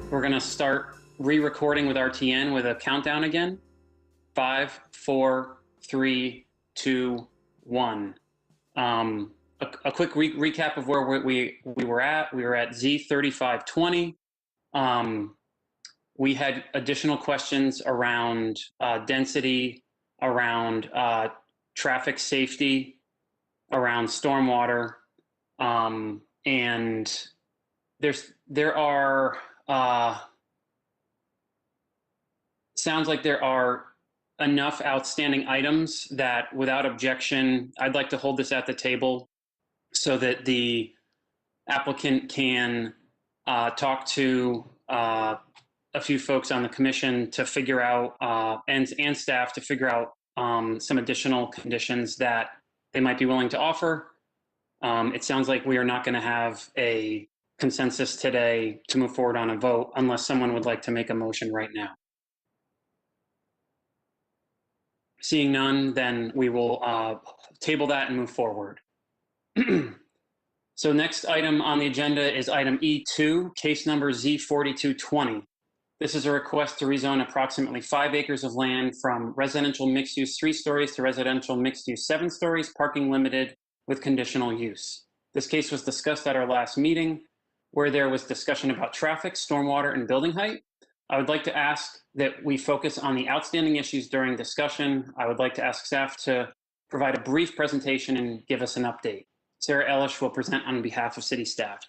we're going to start re-recording with RTN with a countdown again. 5, 4, 3, 2, 1. A quick recap of where we were at. We were at Z3520. We had additional questions around density, around traffic safety, around stormwater, and there are sounds like there are enough outstanding items that without objection, I'd like to hold this at the table so that the applicant can talk to a few folks on the commission to figure out, and staff to figure out some additional conditions that they might be willing to offer. It sounds like we are not going to have a consensus today to move forward on a vote unless someone would like to make a motion right now. Seeing none, then we will table that and move forward. So next item on the agenda is item E2, case number Z4220. This is a request to rezone approximately 5 acres of land from residential mixed use 3 stories to residential mixed use 7 stories, parking limited with conditional use. This case was discussed at our last meeting where there was discussion about traffic, stormwater, and building height. I would like to ask that we focus on the outstanding issues during discussion. I would like to ask staff to provide a brief presentation and give us an update. Sarah Ellish will present on behalf of city staff.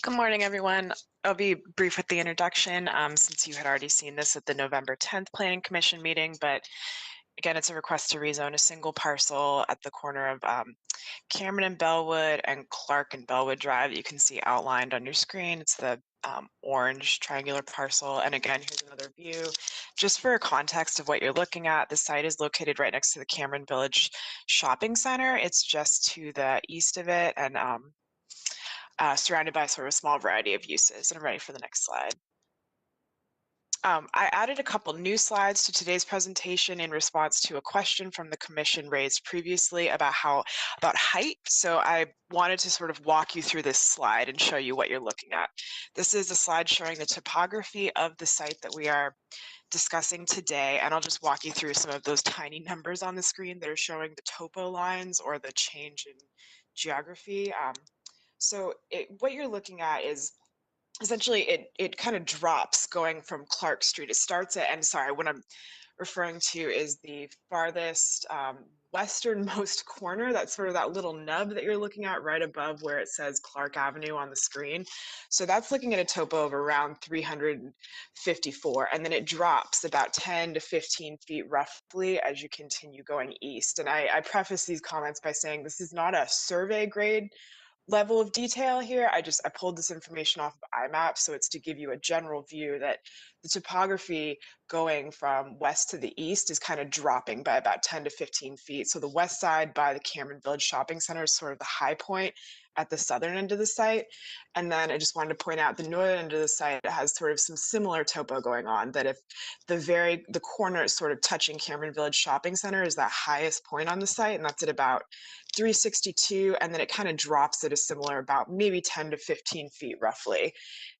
Good morning, everyone. I'll be brief with the introduction since you had already seen this at the November 10th Planning Commission meeting, but again, it's a request to rezone a single parcel at the corner of Cameron and Bellwood and Clark and Bellwood Drive that you can see outlined on your screen. It's the orange triangular parcel. And again, here's another view. Just for context of what you're looking at, the site is located right next to the Cameron Village Shopping Center. It's just to the east of it and surrounded by sort of a small variety of uses. And I'm ready for the next slide. I added a couple new slides to today's presentation in response to a question from the commission raised previously about height. So I wanted to sort of walk you through this slide and show you what you're looking at. This is a slide showing the topography of the site that we are discussing today, and I'll just walk you through some of those tiny numbers on the screen that are showing the topo lines or the change in geography. What you're looking at is essentially it kind of drops going from Clark Street. It starts at, and sorry, what I'm referring to is the farthest westernmost corner. That's sort of that little nub that you're looking at right above where it says Clark Avenue on the screen. So that's looking at a topo of around 354, and then it drops about 10 to 15 feet roughly as you continue going east. And I preface these comments by saying this is not a survey grade level of detail here. I pulled this information off of IMAP, so it's to give you a general view that the topography going from west to the east is kind of dropping by about 10 to 15 feet. So the west side by the Cameron Village Shopping Center is sort of the high point at the southern end of the site. And then I just wanted to point out the northern end of the site has sort of some similar topo going on, that if the corner is sort of touching Cameron Village Shopping Center is that highest point on the site, and that's at about 362, and then it kind of drops at a similar about maybe 10 to 15 feet roughly.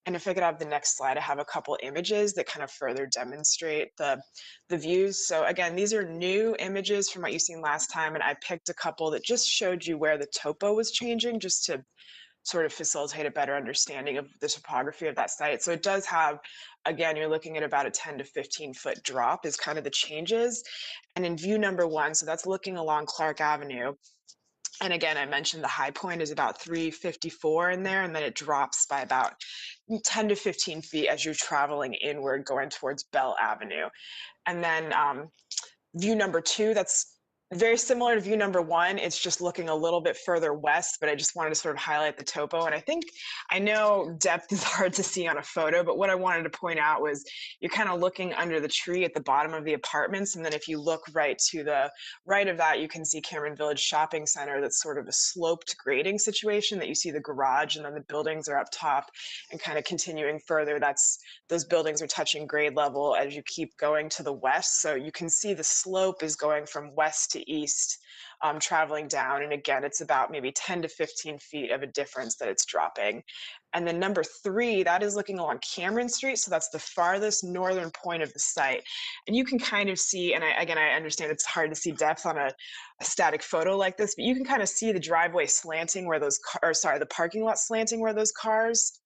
And if I could have the next slide, I have a couple images that kind of further demonstrate the views. So again, these are new images from what you've seen last time, and I picked a couple that just showed you where the topo was changing, just to sort of facilitate a better understanding of the topography of that site. So it does have, again, you're looking at about a 10 to 15 foot drop is kind of the changes. And in view number 1, so that's looking along Clark Avenue. And again, I mentioned the high point is about 354 in there, and then it drops by about 10 to 15 feet as you're traveling inward going towards Bell Avenue. And then view number 2, that's very similar to view number 1. It's just looking a little bit further west, but I just wanted to sort of highlight the topo. And I know depth is hard to see on a photo, but what I wanted to point out was you're kind of looking under the tree at the bottom of the apartments. And then if you look right to the right of that, you can see Cameron Village Shopping Center. That's sort of a sloped grading situation that you see the garage and then the buildings are up top, and kind of continuing further, those buildings are touching grade level as you keep going to the west. So you can see the slope is going from west to to east, traveling down. And again, it's about maybe 10 to 15 feet of a difference that it's dropping. And then number 3, that is looking along Cameron Street. So that's the farthest northern point of the site. And you can kind of see, and I understand it's hard to see depth on a static photo like this, but you can kind of see the driveway slanting where those the parking lot slanting where those cars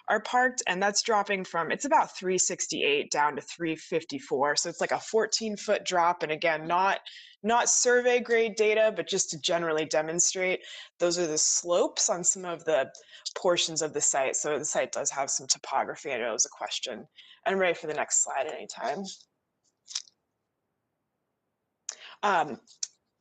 are parked, and that's dropping from, it's about 368 down to 354. So it's like a 14-foot drop. And again, not survey grade data, but just to generally demonstrate, those are the slopes on some of the portions of the site. So the site does have some topography. I know it was a question. I'm ready for the next slide at any time.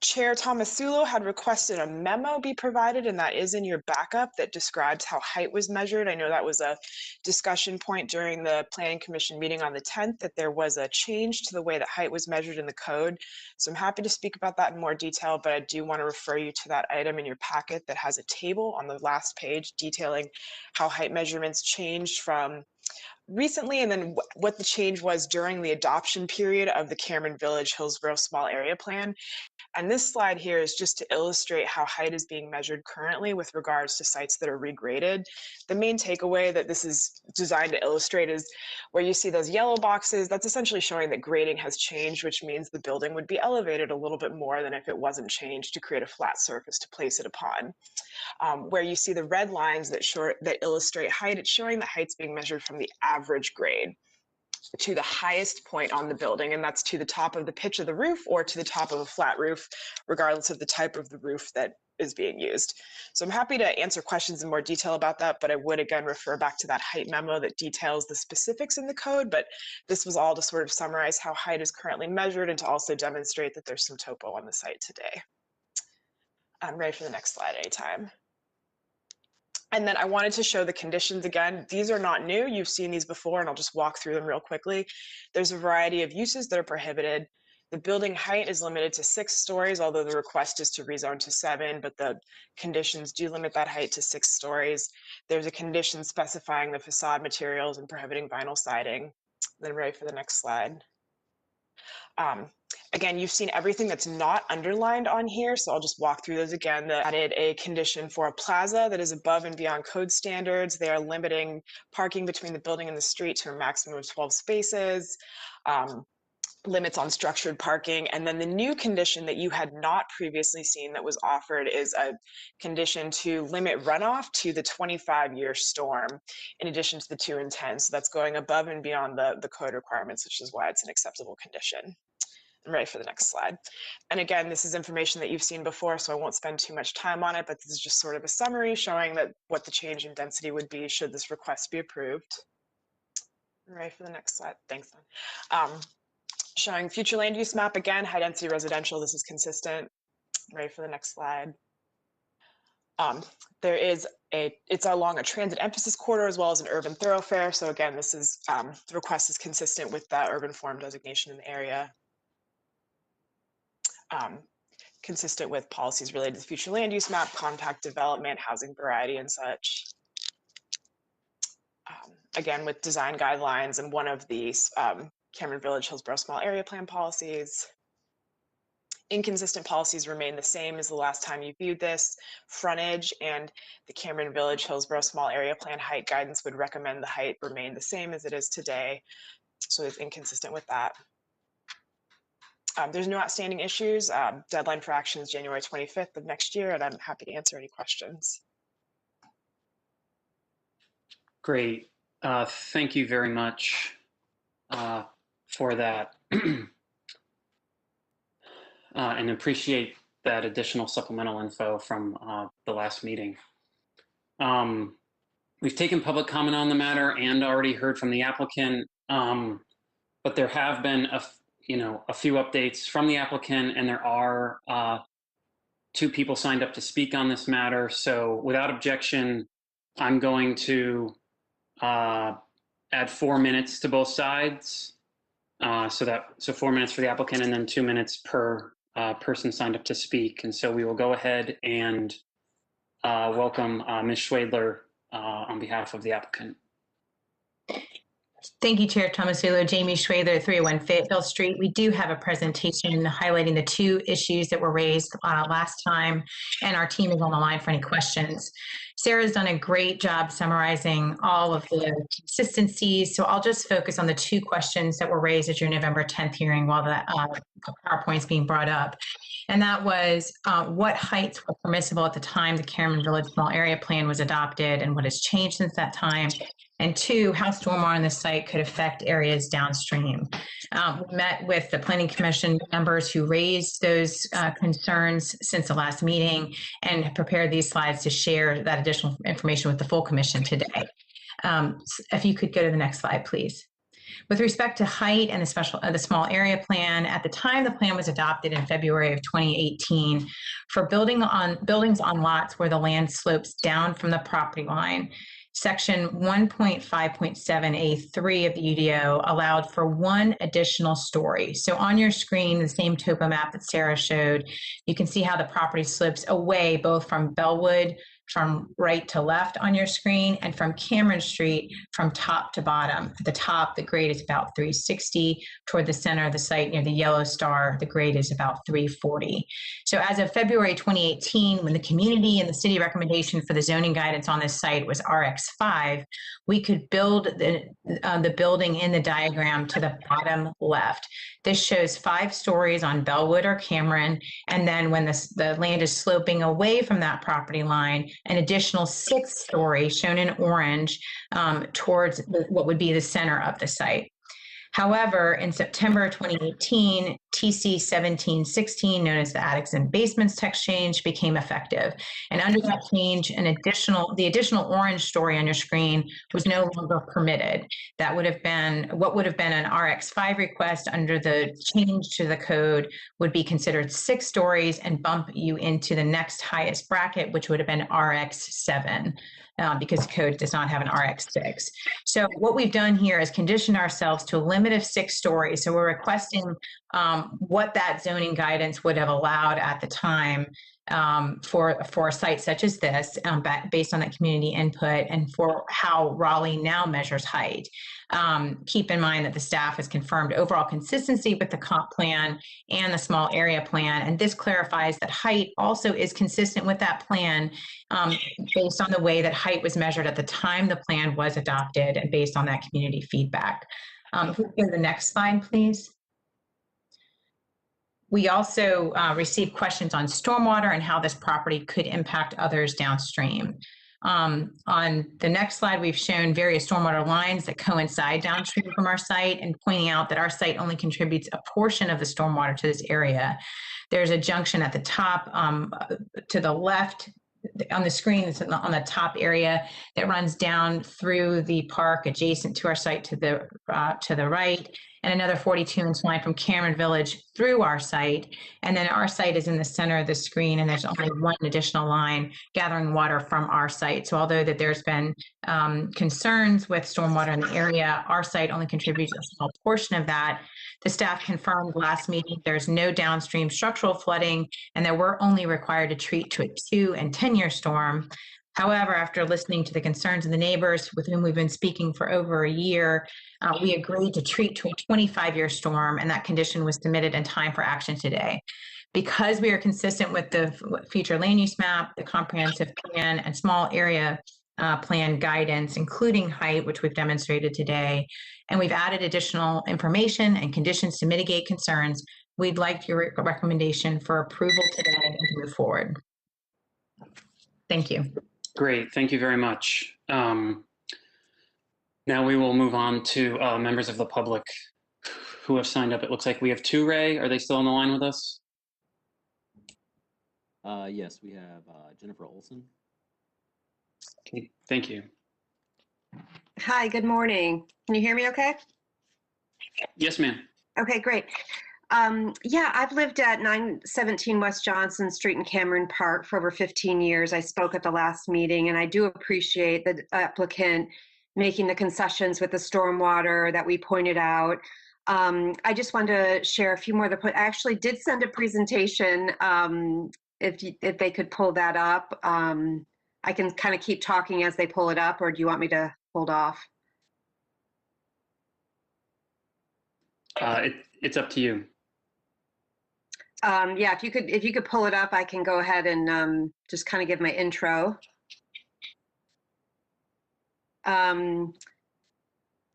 Chair Tomasulo had requested a memo be provided, and that is in your backup, that describes how height was measured. I know that was a discussion point during the Planning Commission meeting on the 10th, that there was a change to the way that height was measured in the code. So I'm happy to speak about that in more detail, but I do want to refer you to that item in your packet that has a table on the last page detailing how height measurements changed from recently, and then what the change was during the adoption period of the Cameron Village Hillsborough Small Area Plan. And this slide here is just to illustrate how height is being measured currently with regards to sites that are regraded. The main takeaway that this is designed to illustrate is where you see those yellow boxes, that's essentially showing that grading has changed, which means the building would be elevated a little bit more than if it wasn't changed to create a flat surface to place it upon. Where you see the red lines that illustrate height, it's showing the height's being measured from the average grade to the highest point on the building, and that's to the top of the pitch of the roof or to the top of a flat roof, regardless of the type of the roof that is being used. So I'm happy to answer questions in more detail about that, but I would again refer back to that height memo that details the specifics in the code, but this was all to sort of summarize how height is currently measured and to also demonstrate that there's some topo on the site today. I'm ready for the next slide anytime. And then I wanted to show the conditions again. These are not new. You've seen these before, and I'll just walk through them real quickly. There's a variety of uses that are prohibited. The building height is limited to 6 stories, although the request is to rezone to 7, but the conditions do limit that height to 6 stories. There's a condition specifying the facade materials and prohibiting vinyl siding. Then ready for the next slide. Again, you've seen everything that's not underlined on here, so I'll just walk through those again. That added a condition for a plaza that is above and beyond code standards. They are limiting parking between the building and the street to a maximum of 12 spaces. Limits on structured parking. And then the new condition that you had not previously seen that was offered is a condition to limit runoff to the 25-year storm, in addition to the 2 and 10. So that's going above and beyond the code requirements, which is why it's an acceptable condition. I'm ready for the next slide. And again, this is information that you've seen before, so I won't spend too much time on it, but this is just sort of a summary showing that what the change in density would be should this request be approved. I'm ready for the next slide. Thanks, Don. Showing future land use map again, high density residential, this is consistent. I'm ready for the next slide. It's along a transit emphasis corridor as well as an urban thoroughfare. So again, this is, the request is consistent with that urban form designation in the area. Consistent with policies related to the future land use map, compact development, housing variety, and such. Again, with design guidelines and one of these Cameron Village Hillsborough Small Area Plan policies. Inconsistent policies remain the same as the last time you viewed this. Frontage and the Cameron Village Hillsborough Small Area Plan height guidance would recommend the height remain the same as it is today. So it's inconsistent with that. There's no outstanding issues. Deadline for action is January 25th of next year, and I'm happy to answer any questions. Great. Thank you very much for that. And appreciate that additional supplemental info from the last meeting. We've taken public comment on the matter and already heard from the applicant, but there have been a few updates from the applicant, and there are 2 people signed up to speak on this matter. So without objection, I'm going to add 4 minutes to both sides. So 4 minutes for the applicant and then 2 minutes per person signed up to speak. And so we will go ahead and welcome Ms. Schwadler on behalf of the applicant. Thank you, Chair Tomasulo. Jamie Schwader, 301 Fayetteville Street. We do have a presentation highlighting the two issues that were raised last time, and our team is on the line for any questions. Sarah's done a great job summarizing all of the consistencies, so I'll just focus on the two questions that were raised at your November 10th hearing while the PowerPoint's being brought up. And that was what heights were permissible at the time the Cameron Village Small Area Plan was adopted and what has changed since that time. And two, how stormwater on the site could affect areas downstream. We met with the Planning Commission members who raised those concerns since the last meeting and have prepared these slides to share that additional information with the full commission today. If you could go to the next slide, please. With respect to height and the small area plan, at the time the plan was adopted in February of 2018, for buildings on lots where the land slopes down from the property line, Section 1.5.7A3 of the UDO allowed for one additional story. So on your screen, the same topo map that Sarah showed, you can see how the property slopes away both from Bellwood from right to left on your screen and from Cameron Street from top to bottom. At the top, the grade is about 360. Toward the center of the site near the yellow star, the grade is about 340. So as of February 2018, when the community and the city recommendation for the zoning guidance on this site was RX5, we could build the building in the diagram to the bottom left. This shows 5 stories on Bellwood or Cameron, and then when the land is sloping away from that property line, an additional 6th story shown in orange towards what would be the center of the site. However, in September 2018, TC 1716, known as the Attics and Basements text change, became effective. And under that change, the additional orange story on your screen was no longer permitted. That would have been what would have been an RX5 request under the change to the code would be considered 6 stories and bump you into the next highest bracket, which would have been RX7. Because the code does not have an RX6. So what we've done here is condition ourselves to a limit of 6 stories. So we're requesting what that zoning guidance would have allowed at the time for a site such as this, based on that community input and for how Raleigh now measures height. Keep in mind that the staff has confirmed overall consistency with the comp plan and the small area plan, and this clarifies that height also is consistent with that plan based on the way that height was measured at the time the plan was adopted and based on that community feedback. If we go to the next slide, please. We also received questions on stormwater and how this property could impact others downstream. On the next slide, we've shown various stormwater lines that coincide downstream from our site and pointing out that our site only contributes a portion of the stormwater to this area. There's a junction at the top to the left on the screen, it's on the top area that runs down through the park adjacent to our site to the right, and another 42-inch line from Cameron Village through our site. And then our site is in the center of the screen, and there's only one additional line gathering water from our site. So although that there's been concerns with stormwater in the area, our site only contributes a small portion of that. The staff confirmed last meeting there's no downstream structural flooding and that we're only required to treat to a 2- and 10-year storm. However, after listening to the concerns of the neighbors with whom we've been speaking for over a year, we agreed to treat to a 25-year storm, and that condition was submitted in time for action today. Because we are consistent with the future land use map, the comprehensive plan, and small area plan guidance, including height, which we've demonstrated today, and we've added additional information and conditions to mitigate concerns, we'd like your recommendation for approval today and to move forward. Thank you. Great, thank you very much. Now we will move on to members of the public who have signed up. It looks like we have 2, Ray. Are they still on the line with us? Yes, we have Jennifer Olson. Okay, thank you. Hi, good morning. Can you hear me okay? Yes, ma'am. Okay, great. Yeah, I've lived at 917 West Johnson Street in Cameron Park for over 15 years. I spoke at the last meeting, and I do appreciate the applicant making the concessions with the stormwater that we pointed out. I just wanted to share a few more. I actually did send a presentation, if they could pull that up. I can kind of keep talking as they pull it up, or do you want me to hold off? It's up to you. Yeah, if you could pull it up, I can go ahead and just kind of give my intro.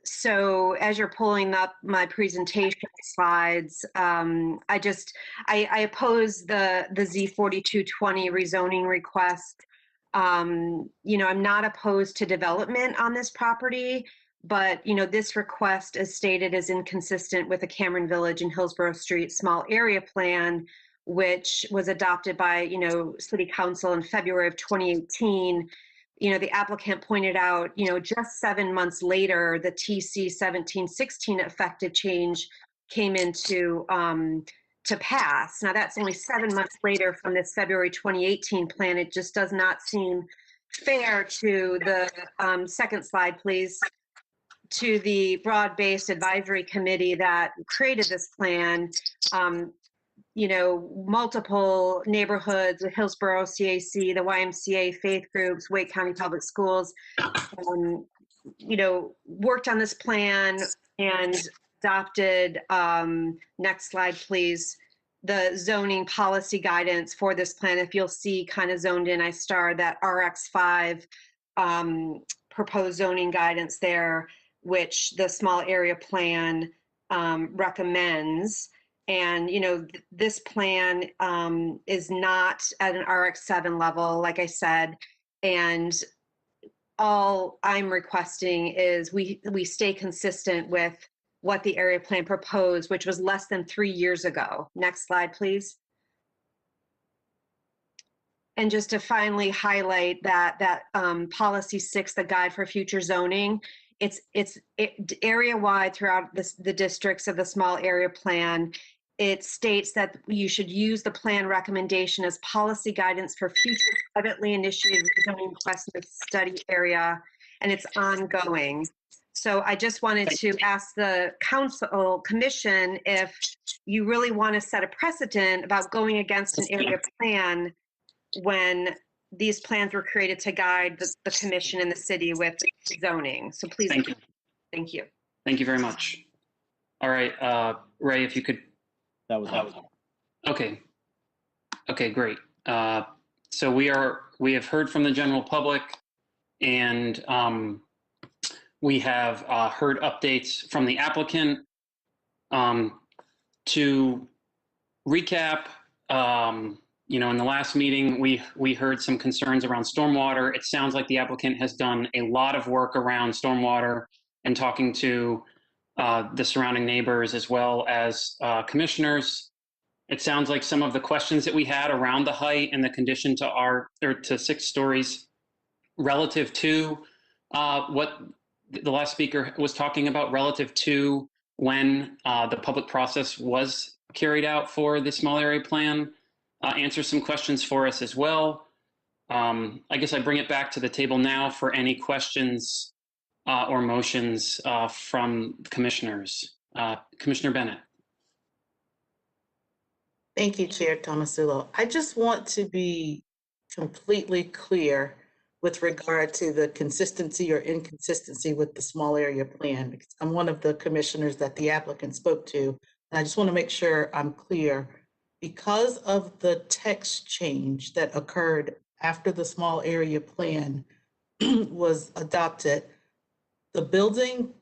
So as you're pulling up my presentation slides, I oppose the Z4220 rezoning request. You know, I'm not opposed to development on this property, but you know, this request, as stated, is inconsistent with the Cameron Village and Hillsborough Street small area plan, which was adopted by, you know, City Council in February of 2018. You know, the applicant pointed out, you know, just 7 months later, the TC 1716 effective change came into to pass. Now that's only 7 months later from this February 2018 plan. It just does not seem fair to the second slide, please, to the broad-based advisory committee that created this plan. You know, multiple neighborhoods, the Hillsborough CAC, the YMCA, faith groups, Wake County Public Schools, you know, worked on this plan and adopted, next slide, please, the zoning policy guidance for this plan. If you'll see kind of zoned in, I starred that RX5 proposed zoning guidance there, which the small area plan recommends. And, you know, this plan is not at an RX7 level, like I said, and all I'm requesting is we stay consistent with what the area plan proposed, which was less than 3 years ago. Next slide, please. And just to finally highlight that policy 6, the guide for future zoning, it's area-wide throughout the districts of the small area plan. It states that you should use the plan recommendation as policy guidance for future privately initiated zoning requests in the study area, and it's ongoing. So I just wanted to ask the commission if you really want to set a precedent about going against an area plan when these plans were created to guide the commission and the city with zoning. So please. Thank you. Thank you. Thank you very much. All right, Ray, if you could. That was Okay. Okay, great. So we have heard from the general public, and we have heard updates from the applicant. To recap, you know, in the last meeting, we heard some concerns around stormwater. It sounds like the applicant has done a lot of work around stormwater and talking to the surrounding neighbors as well as commissioners. It sounds like some of the questions that we had around the height and the condition to 6 stories relative to what the last speaker was talking about relative to when the public process was carried out for the small area plan, answer some questions for us as well. I guess I bring it back to the table now for any questions or motions from commissioners. Commissioner Bennett. Thank you, Chair Tomasulo. I just want to be completely clear with regard to the consistency or inconsistency with the small area plan, because I'm one of the commissioners that the applicant spoke to, and I just want to make sure I'm clear. Because of the text change that occurred after the small area plan was adopted, the building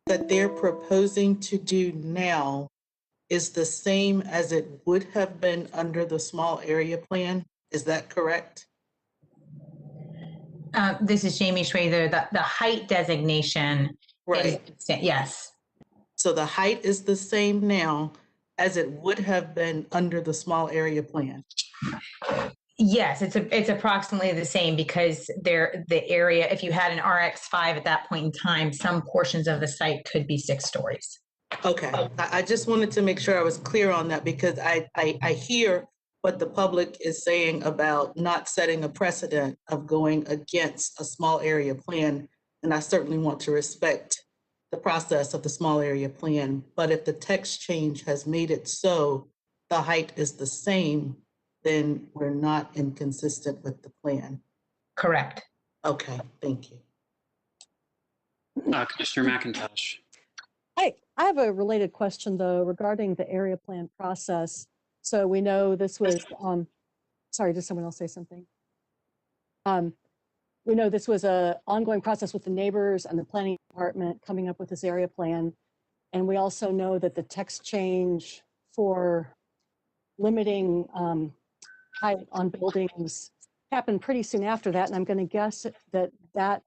that they're proposing to do now is the same as it would have been under the small area plan. Is that correct? This is Jamie Schrader. The height designation Right. Yes. So the height is the same now as it would have been under the small area plan. Yes, it's approximately the same because the area, if you had an RX5 at that point in time, some portions of the site could be 6 stories. Okay, I just wanted to make sure I was clear on that because I hear what the public is saying about not setting a precedent of going against a small area plan. And I certainly want to respect the process of the small area plan. But if the text change has made it so the height is the same, then we're not inconsistent with the plan. Correct. Okay, thank you. Commissioner McIntosh. I have a related question though regarding the area plan process. So we know this was, sorry, did someone else say something? We know this was a ongoing process with the neighbors and the planning department coming up with this area plan. And we also know that the text change for limiting height on buildings happened pretty soon after that. And I'm going to guess that that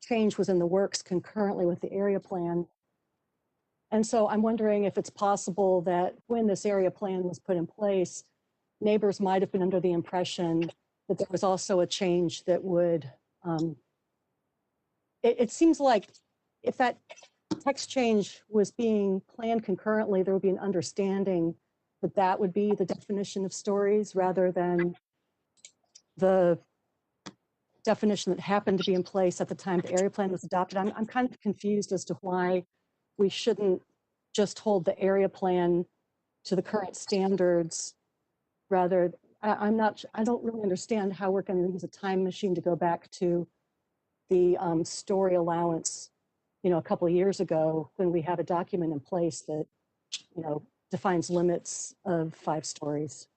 change was in the works concurrently with the area plan. And so I'm wondering if it's possible that when this area plan was put in place, neighbors might have been under the impression that there was also a change that would, it seems like if that text change was being planned concurrently, there would be an understanding that that would be the definition of stories rather than the definition that happened to be in place at the time the area plan was adopted. I'm kind of confused as to why we shouldn't just hold the area plan to the current standards. Rather, I don't really understand how we're going to use a time machine to go back to the story allowance, a couple of years ago when we had a document in place that, defines limits of 5 stories.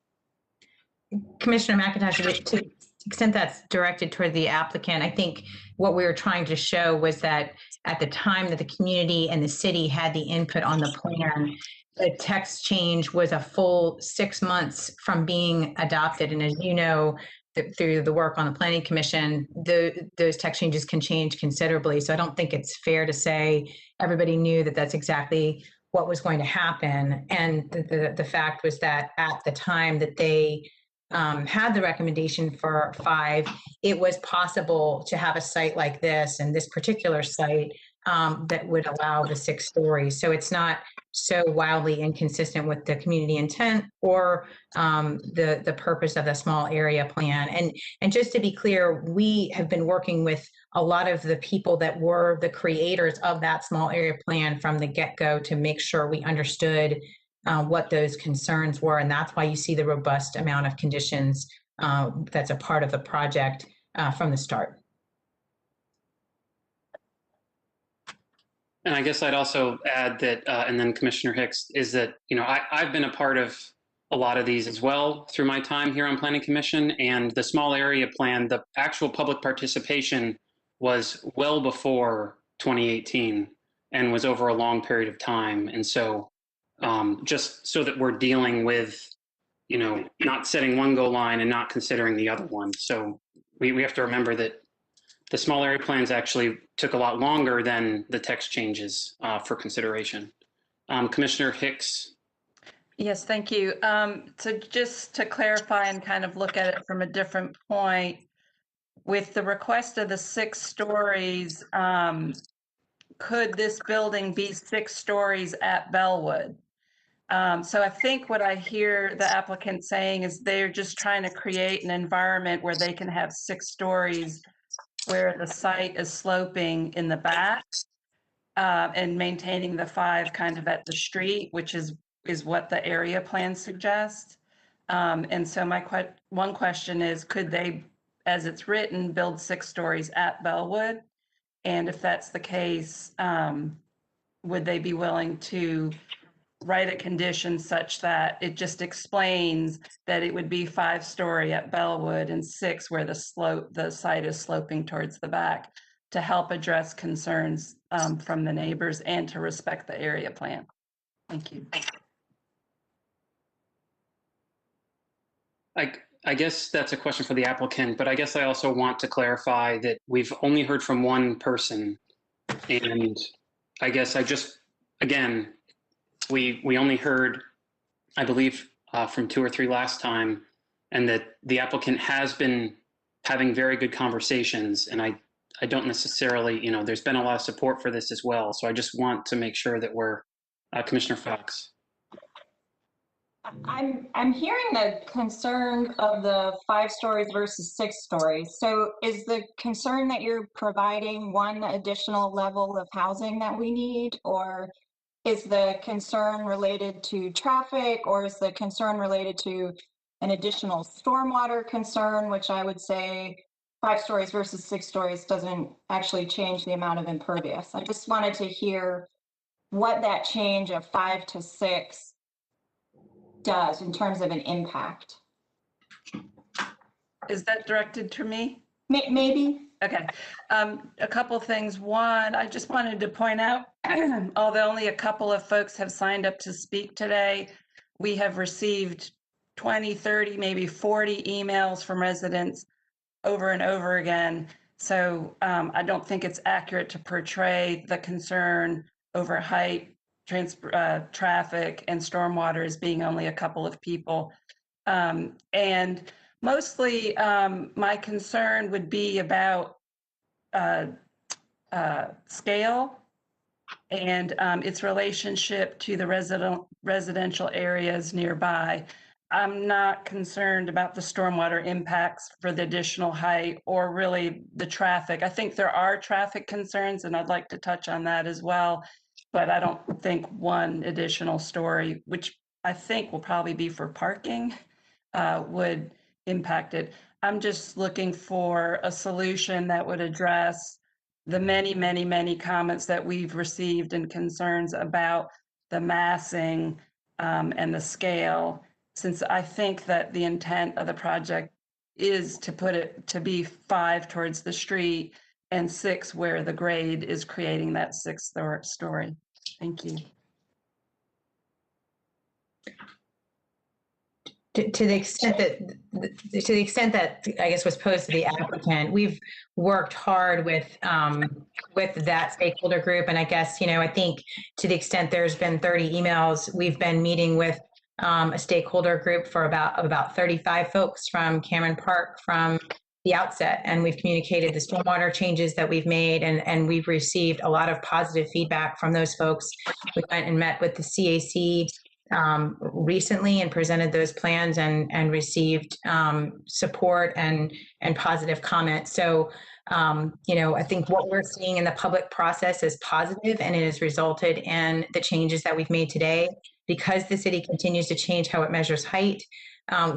Commissioner McIntosh, to the extent that's directed toward the applicant, I think what we were trying to show was that at the time that the community and the city had the input on the plan, the text change was a full 6 months from being adopted. And as you know, through the work on the Planning Commission, those text changes can change considerably. So I don't think it's fair to say everybody knew that that's exactly what was going to happen. And the fact was that at the time that they had the recommendation for 5, it was possible to have a site like this and this particular site that would allow the 6 stories. So it's not so wildly inconsistent with the community intent or the purpose of the small area plan. And just to be clear, we have been working with a lot of the people that were the creators of that small area plan from the get-go to make sure we understood what those concerns were. And that's why you see the robust amount of conditions that's a part of the project from the start. And I guess I'd also add that, and then Commissioner Hicks, is that, I've been a part of a lot of these as well through my time here on Planning Commission. And the small area plan, the actual public participation was well before 2018 and was over a long period of time. And so just so that we're dealing with, not setting one goal line and not considering the other one. So we have to remember that the small area plans actually took a lot longer than the text changes for consideration. Commissioner Hicks. Yes, thank you. So just to clarify and kind of look at it from a different point, with the request of the 6 stories, could this building be 6 stories at Bellwood? So I think what I hear the applicant saying is they're just trying to create an environment where they can have 6 stories where the site is sloping in the back and maintaining the 5 kind of at the street, which is what the area plan suggests. And so my one question is, could they, as it's written, build 6 stories at Bellwood? And if that's the case, would they be willing to write a condition such that it just explains that it would be 5-story at Bellwood and 6 where the site is sloping towards the back, to help address concerns from the neighbors and to respect the area plan? Thank you. I guess that's a question for the applicant, but I guess I also want to clarify that we've only heard from one person. And I guess again, we only heard, I believe, from 2 or 3 last time, and that the applicant has been having very good conversations. And I don't necessarily, there's been a lot of support for this as well. So I just want to make sure that we're, Commissioner Fox. I'm hearing the concern of the 5 stories versus 6 stories. So is the concern that you're providing one additional level of housing that we need, or is the concern related to traffic, or is the concern related to an additional stormwater concern, which I would say 5 stories versus 6 stories doesn't actually change the amount of impervious. I just wanted to hear what that change of 5 to 6 does in terms of an impact. Is that directed to me? Maybe. Okay. A couple things. One, I just wanted to point out, although only a couple of folks have signed up to speak today, we have received 20, 30, maybe 40 emails from residents over and over again. So I don't think it's accurate to portray the concern over height, traffic, and stormwater as being only a couple of people. And mostly my concern would be about scale and its relationship to the residential areas nearby. I'm not concerned about the stormwater impacts for the additional height or really the traffic. I think there are traffic concerns, and I'd like to touch on that as well. But I don't think one additional story, which I think will probably be for parking, would impact it. I'm just looking for a solution that would address the many, many, many comments that we've received and concerns about the massing and the scale, since I think that the intent of the project is to put it to be 5 towards the street and 6 where the grade is creating that 6th story. Thank you. To the extent that I guess was posed to the applicant, we've worked hard with that stakeholder group, and I guess I think to the extent there's been 30 emails, we've been meeting with a stakeholder group for about 35 folks from Cameron Park from the outset, and we've communicated the stormwater changes that we've made, and we've received a lot of positive feedback from those folks. We went and met with the CAC recently and presented those plans and received support and positive comments. So, I think what we're seeing in the public process is positive, and it has resulted in the changes that we've made today. Because the city continues to change how it measures height,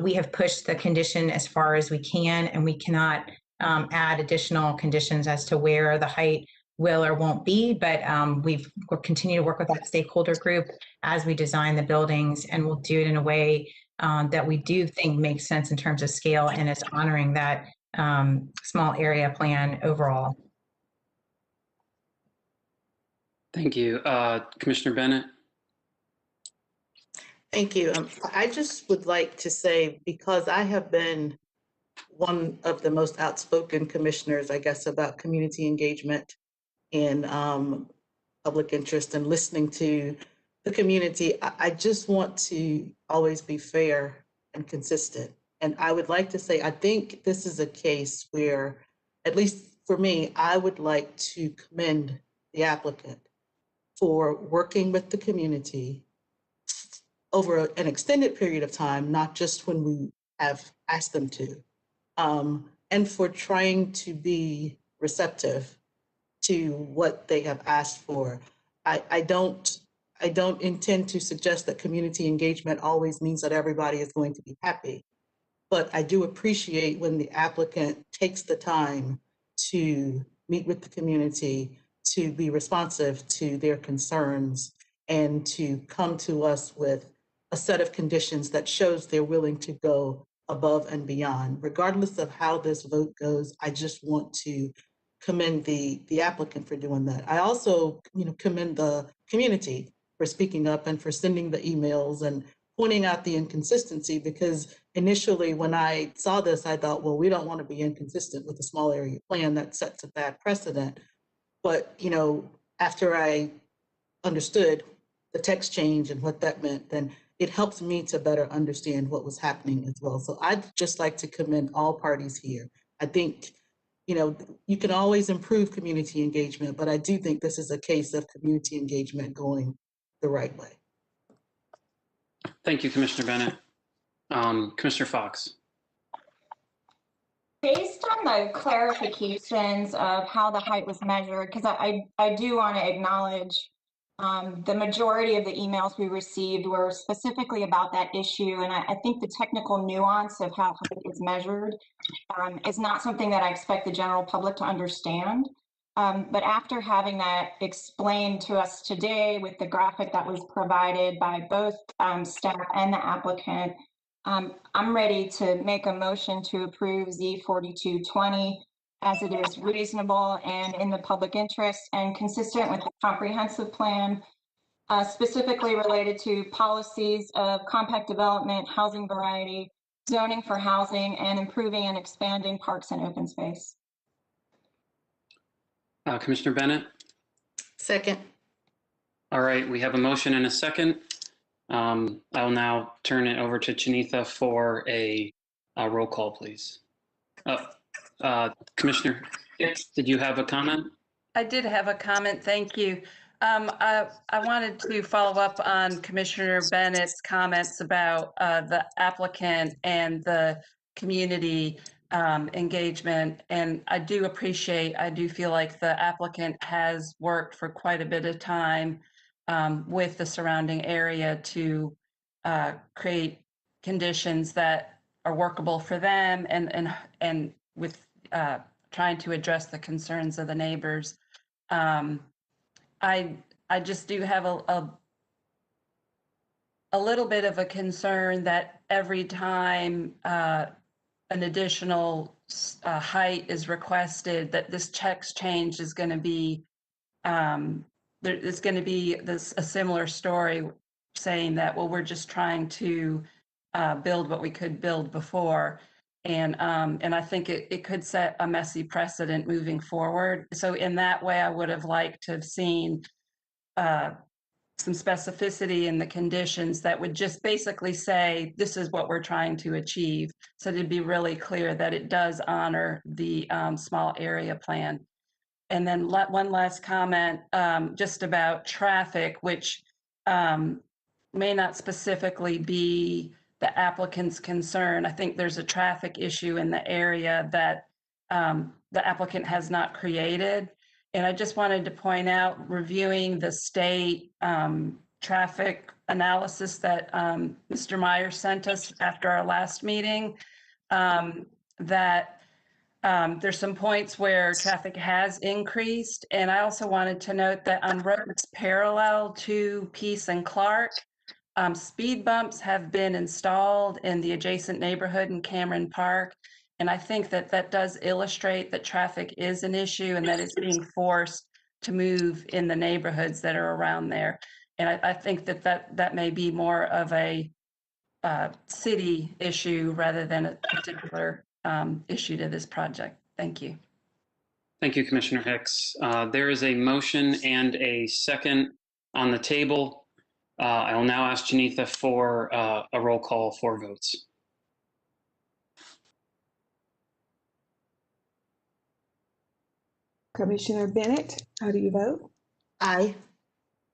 we have pushed the condition as far as we can, and we cannot add additional conditions as to where the height will or won't be, but we'll continue to work with that stakeholder group as we design the buildings, and we'll do it in a way that we do think makes sense in terms of scale and is honoring that small area plan overall. Thank you. Commissioner Bennett? Thank you. I just would like to say, because I have been one of the most outspoken commissioners, I guess, about community engagement and public interest and listening to the community, I just want to always be fair and consistent. And I would like to say, I think this is a case where, at least for me, I would like to commend the applicant for working with the community over an extended period of time, not just when we have asked them to, and for trying to be receptive to what they have asked for. I don't intend to suggest that community engagement always means that everybody is going to be happy, but I do appreciate when the applicant takes the time to meet with the community, to be responsive to their concerns, and to come to us with a set of conditions that shows they're willing to go above and beyond. Regardless of how this vote goes, I just want to commend the applicant for doing that. I also, commend the community for speaking up and for sending the emails and pointing out the inconsistency, because initially when I saw this, I thought, well, we don't want to be inconsistent with a small area plan. That sets a bad precedent. But, after I understood the text change and what that meant, then it helps me to better understand what was happening as well. So I'd just like to commend all parties here. I think you can always improve community engagement, but I do think this is a case of community engagement going the right way. Thank you, Commissioner Bennett. Commissioner Fox. Based on the clarifications of how the height was measured, because I do want to acknowledge the majority of the emails we received were specifically about that issue, and I think the technical nuance of how height is measured is not something that I expect the general public to understand. But after having that explained to us today with the graphic that was provided by both staff and the applicant, I'm ready to make a motion to approve Z4220 as it is reasonable and in the public interest and consistent with the comprehensive plan, specifically related to policies of compact development, housing variety, zoning for housing, and improving and expanding parks and open space. Commissioner Bennett? Second. All right, we have a motion and a second. I'll now turn it over to Chinitha for a roll call, please. Commissioner Hicks, did you have a comment? I did have a comment, thank you. I wanted to follow up on Commissioner Bennett's comments about the applicant and the community engagement. And I do feel like the applicant has worked for quite a bit of time with the surrounding area to create conditions that are workable for them and with trying to address the concerns of the neighbors. I just do have a little bit of a concern that every time an additional height is requested, that this text change is going to be there's going to be a similar story saying that, well, we're just trying to build what we could build before. And I think it could set a messy precedent moving forward. So in that way, I would have liked to have seen some specificity in the conditions that would just basically say, this is what we're trying to achieve. So to be really clear that it does honor the small area plan. And then one last comment just about traffic, which may not specifically be the applicant's concern. I think there's a traffic issue in the area that the applicant has not created. And I just wanted to point out, reviewing the state traffic analysis that Mr. Meyer sent us after our last meeting, that there's some points where traffic has increased. And I also wanted to note that on roads parallel to Peace and Clark, speed bumps have been installed in the adjacent neighborhood in Cameron Park. And I think that that does illustrate that traffic is an issue and that it's being forced to move in the neighborhoods that are around there. And I think that may be more of a city issue rather than a particular issue to this project. Thank you. Thank you, Commissioner Hicks. There is a motion and a second on the table. I will now ask Chinitha for a roll call for votes. Commissioner Bennett, how do you vote? Aye.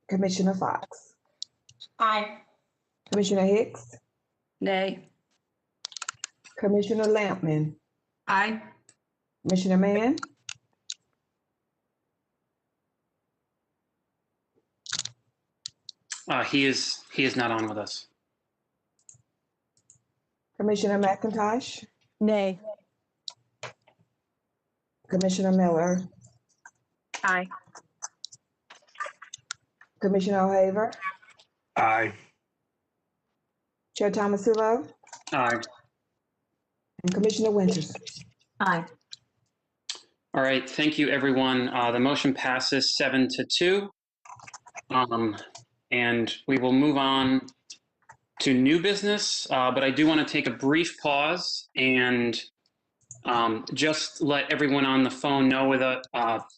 Commissioner Fox? Aye. Commissioner Hicks? Nay. Commissioner Lampman? Aye. Commissioner Mann? He is not on with us. Commissioner McIntosh? Nay. Commissioner Miller? Aye. Commissioner O'Haver? Aye. Chair Tomasulo? Aye. And Commissioner Winters? Aye. All right, thank you, everyone. The motion passes 7-2. And we will move on to new business, but I do want to take a brief pause and just let everyone on the phone know with a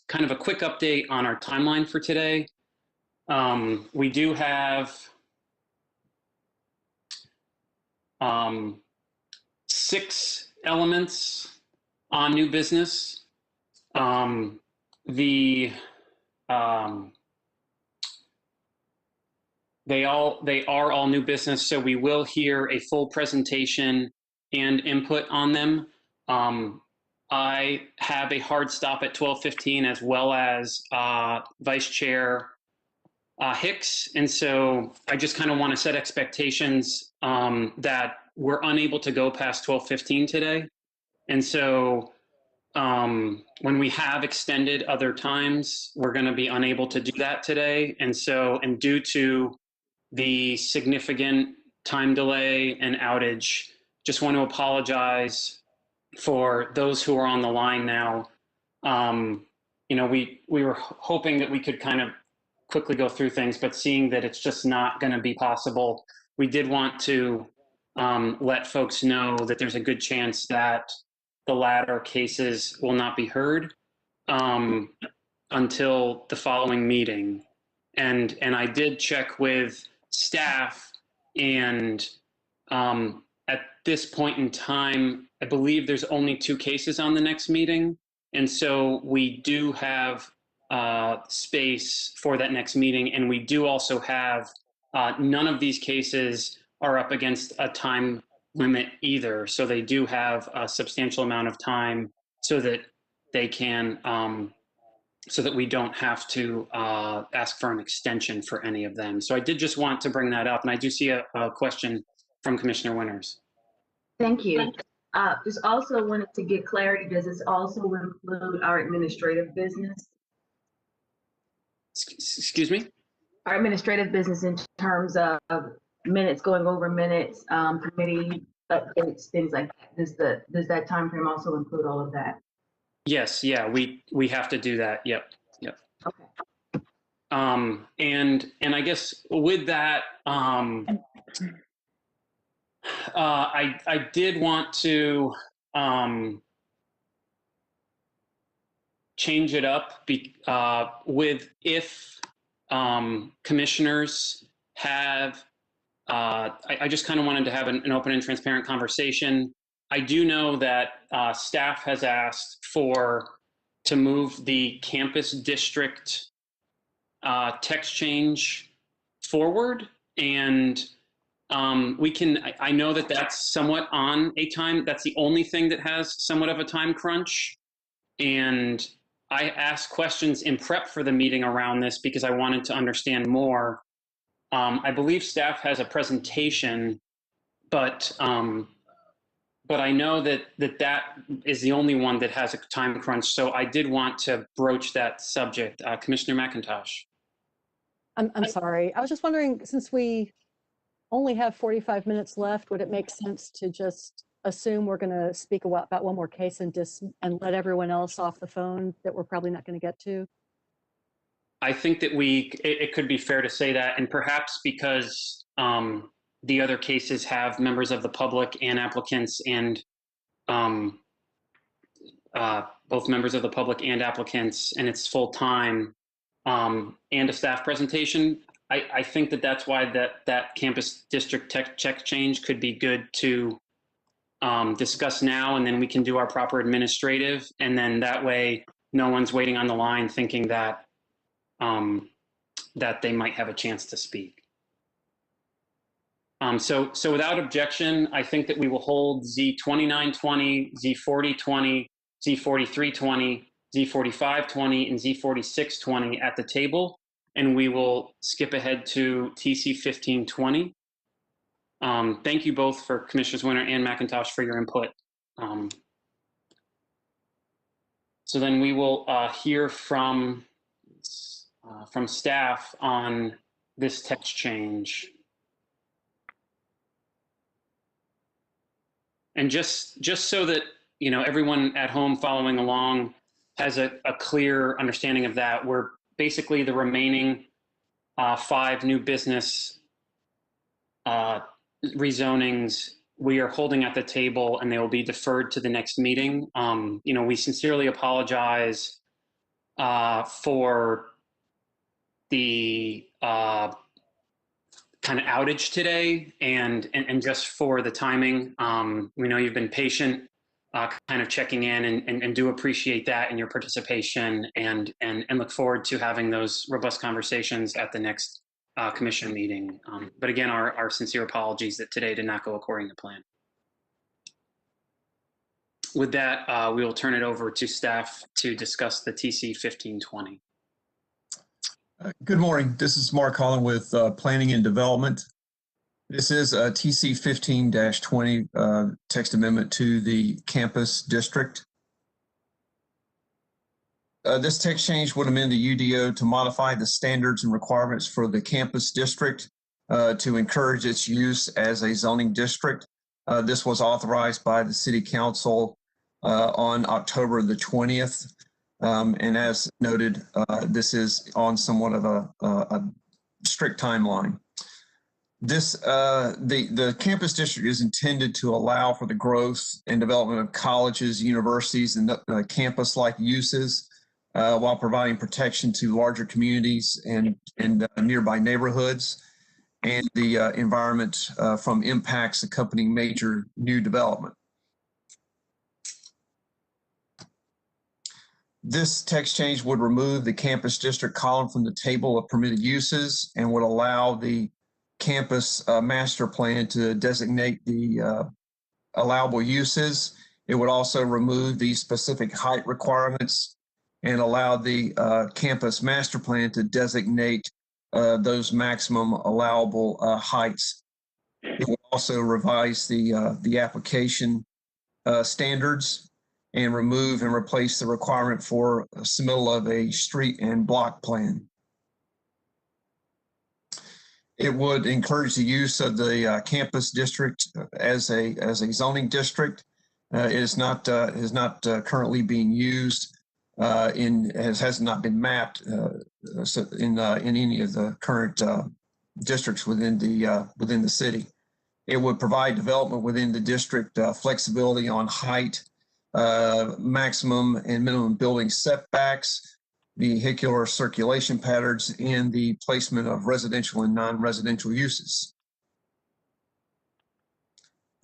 kind of a quick update on our timeline for today. We do have 6 elements on new business. They are all new business, so we will hear a full presentation and input on them. I have a hard stop at 12:15 as well as Vice Chair Hicks, and so I just kind of want to set expectations that we're unable to go past 12:15 today. And so when we have extended other times, we're going to be unable to do that today. And so, and due to the significant time delay and outage, just want to apologize for those who are on the line now. You know, we were hoping that we could kind of quickly go through things, but seeing that it's just not going to be possible, we did want to let folks know that there's a good chance that the latter cases will not be heard until the following meeting. And I did check with staff, and at this point in time, I believe there's only 2 cases on the next meeting. And so we do have space for that next meeting. And we do also have, none of these cases are up against a time limit either. So they do have a substantial amount of time so that they can, so that we don't have to ask for an extension for any of them. So I did just want to bring that up. And I do see a question from Commissioner Winters. Thank you. Just also wanted to get clarity. Does this also include our administrative business? Excuse me? Our administrative business in terms of minutes, going over minutes, committee updates, things like that. Does that time frame also include all of that? Yes, yeah, we have to do that. Yep. Okay. And I guess with that, I did want to change it up with if commissioners have, I just kind of wanted to have an open and transparent conversation. I do know that staff has asked to move the campus district text change forward, and I know that that's somewhat on a time, that's the only thing that has somewhat of a time crunch. And I asked questions in prep for the meeting around this because I wanted to understand more. I believe staff has a presentation, but I know that is the only one that has a time crunch. So I did want to broach that subject. Commissioner McIntosh. I'm sorry. I was just wondering, since we only have 45 minutes left, would it make sense to just assume we're going to speak about one more case and let everyone else off the phone that we're probably not going to get to? I think that it could be fair to say that, and perhaps because the other cases have members of the public and applicants, and both members of the public and applicants, and it's full time, and a staff presentation. I think that's why that campus district check change could be good to discuss now, and then we can do our proper administrative, and then that way no one's waiting on the line thinking that that they might have a chance to speak. So without objection, I think that we will hold Z2920, Z4020, Z4320, Z4520, and Z4620 at the table, and we will skip ahead to TC 1520. Thank you both, for Commissioners Winter and McIntosh, for your input. So then we will hear from staff on this text change. And just so that everyone at home following along has a clear understanding of that, we're basically the remaining 5 new business rezonings we are holding at the table, and they will be deferred to the next meeting. We sincerely apologize for the kind of outage today, and just for the timing. We know you've been patient, kind of checking in, and do appreciate that and your participation, and look forward to having those robust conversations at the next commission meeting. But again, our sincere apologies that today did not go according to plan. With that, we will turn it over to staff to discuss the TC 1520. Good morning. This is Mark Holland with Planning and Development. This is a TC 15-20 text amendment to the campus district. This text change would amend the UDO to modify the standards and requirements for the campus district to encourage its use as a zoning district. This was authorized by the City Council on October the 20th. And as noted, this is on somewhat of a strict timeline. The campus district is intended to allow for the growth and development of colleges, universities, and campus-like uses while providing protection to larger communities and nearby neighborhoods and the environment from impacts accompanying major new development. This text change would remove the campus district column from the table of permitted uses and would allow the campus master plan to designate the allowable uses. It would also remove the specific height requirements and allow the campus master plan to designate those maximum allowable heights. It would also revise the application standards and remove and replace the requirement for submittal of a street and block plan. It would encourage the use of the campus district as a zoning district. It is not currently being used has not been mapped in any of the current districts within the city. It would provide development within the district flexibility on height, maximum and minimum building setbacks, vehicular circulation patterns, and the placement of residential and non-residential uses.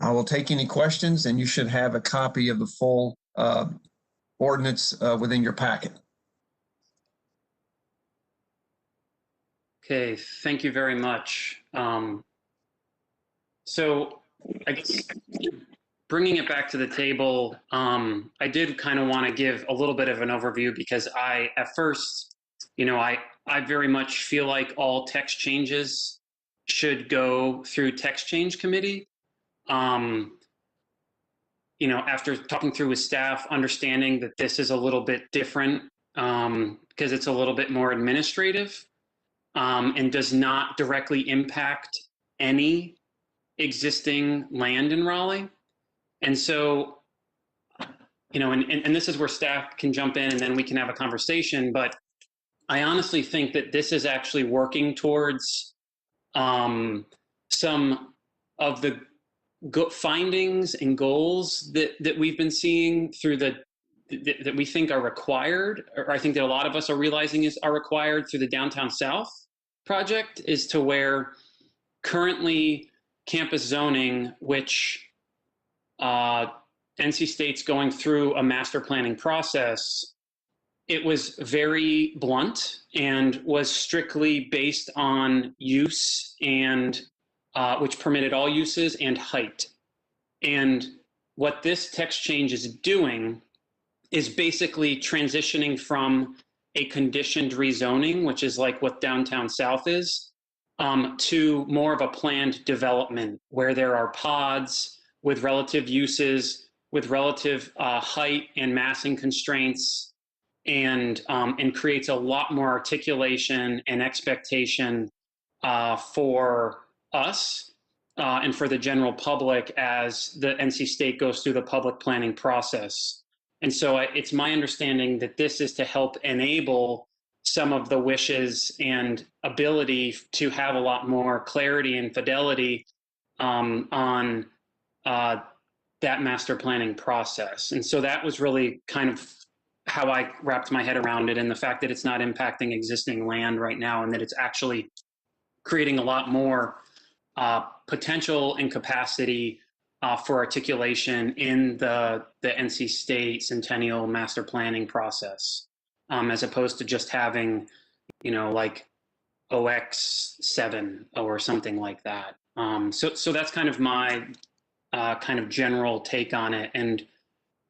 I will take any questions, and you should have a copy of the full ordinance within your packet. Okay, thank you very much. So I guess bringing it back to the table, I did kind of want to give a little bit of an overview because at first, I very much feel like all text changes should go through text change committee. After talking through with staff, understanding that this is a little bit different because it's a little bit more administrative and does not directly impact any existing land in Raleigh. And so, and this is where staff can jump in and then we can have a conversation. But I honestly think that this is actually working towards some of the findings and goals that we've been seeing through that we think are required, or I think that a lot of us are realizing are required through the Downtown South project, is to where currently campus zoning, which NC State's going through a master planning process, it was very blunt and was strictly based on use and which permitted all uses and height. And what this text change is doing is basically transitioning from a conditioned rezoning, which is like what Downtown South is, to more of a planned development where there are pods with relative uses, with relative height and massing constraints, and creates a lot more articulation and expectation for us and for the general public as the NC State goes through the public planning process. And so it's my understanding that this is to help enable some of the wishes and ability to have a lot more clarity and fidelity on that master planning process. And so that was really kind of how I wrapped my head around it, and the fact that it's not impacting existing land right now and that it's actually creating a lot more potential and capacity for articulation in the NC State Centennial Master Planning process, as opposed to just having, like OX7 or something like that. So that's kind of my kind of general take on it. And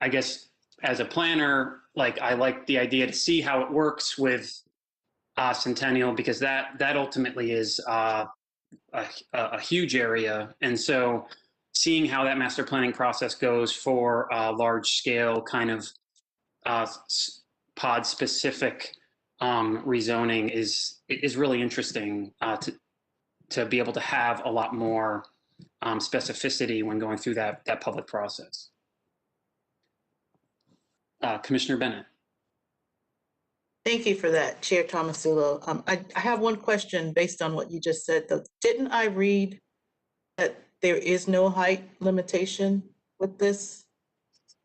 I guess as a planner, I like the idea to see how it works with Centennial, because that ultimately is a huge area. And so seeing how that master planning process goes for large scale kind of pod specific rezoning is really interesting to be able to have a lot more specificity when going through that public process. Commissioner Bennett. Thank you for that, Chair Tomasulo. I have one question based on what you just said, though. Didn't I read that there is no height limitation with this?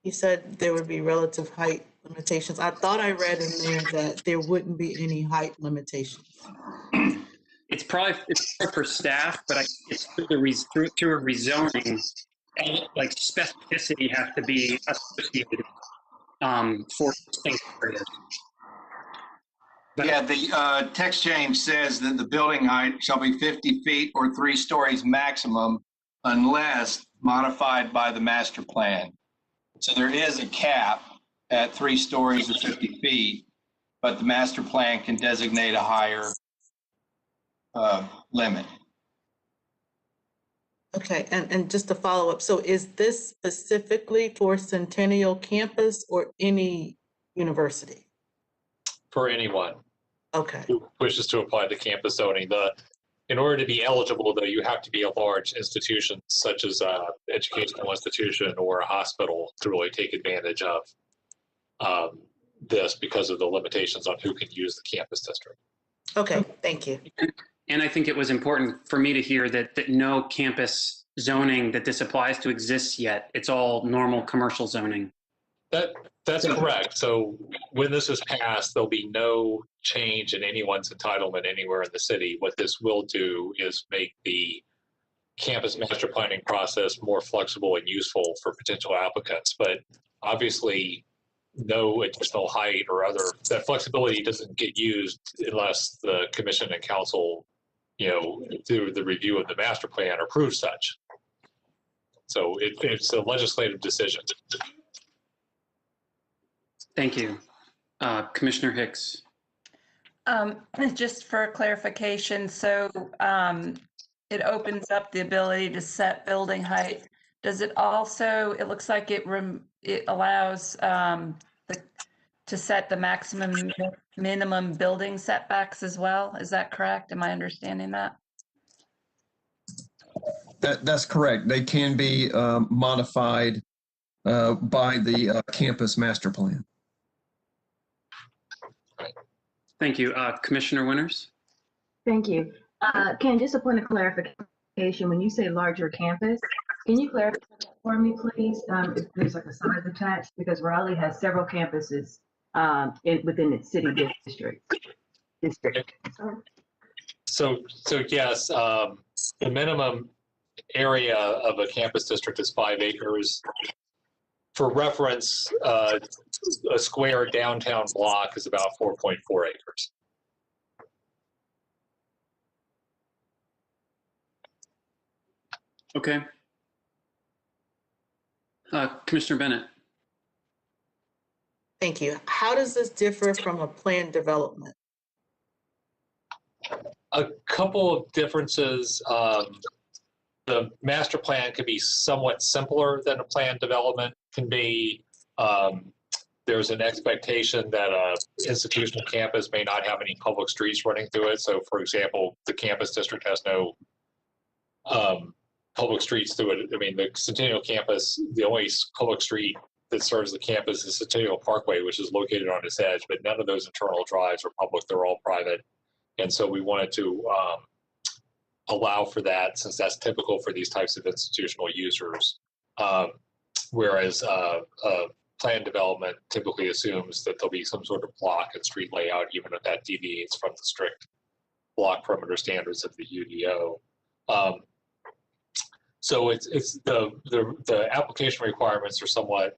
You said there would be relative height limitations. I thought I read in there that there wouldn't be any height limitations. It's probably for staff, but it's through a rezoning, like specificity has to be associated for distinct areas. But yeah, the text change says that the building height shall be 50 feet or 3 stories maximum unless modified by the master plan. So there is a cap at 3 stories or 50 feet, but the master plan can designate a higher limit. Okay, and just to follow up, so is this specifically for Centennial Campus or any university? For anyone Okay. who wishes to apply to campus zoning. In order to be eligible, though, you have to be a large institution, such as an educational institution or a hospital, to really take advantage of this because of the limitations on who can use the campus district. Okay, thank you. And I think it was important for me to hear that no campus zoning that this applies to exists yet. It's all normal commercial zoning. That's correct. So when this is passed, there'll be no change in anyone's entitlement anywhere in the city. What this will do is make the campus master planning process more flexible and useful for potential applicants. But obviously, no additional height or that flexibility doesn't get used unless the commission and council, through the review of the master plan, approve such. So it's a legislative decision. Thank you. Commissioner Hicks. Just for clarification, so it opens up the ability to set building height. Does it also, it looks like it allows to set the maximum minimum building setbacks as well? Is that correct? Am I understanding that? That's correct. They can be modified by the campus master plan. Thank you. Commissioner Winters? Thank you. Ken, just a point of clarification. When you say larger campus, can you clarify that for me, please? If there's like a size attached, because Raleigh has several campuses within its city district. So yes, the minimum area of a campus district is 5 acres. For reference, a square downtown block is about 4.4 acres. Okay. Commissioner Bennett. Thank you. How does this differ from a planned development? A couple of differences. The master plan can be somewhat simpler than a planned development can be. There's an expectation that an institutional campus may not have any public streets running through it. So, for example, the campus district has no public streets through it. I mean, the Centennial campus, the only public street that serves the campus is Centennial Parkway, which is located on its edge, but none of those internal drives are public. They're all private. And so we wanted to allow for that, since that's typical for these types of institutional users. Whereas planned development typically assumes that there'll be some sort of block and street layout, even if that deviates from the strict block perimeter standards of the UDO. So it's the application requirements are somewhat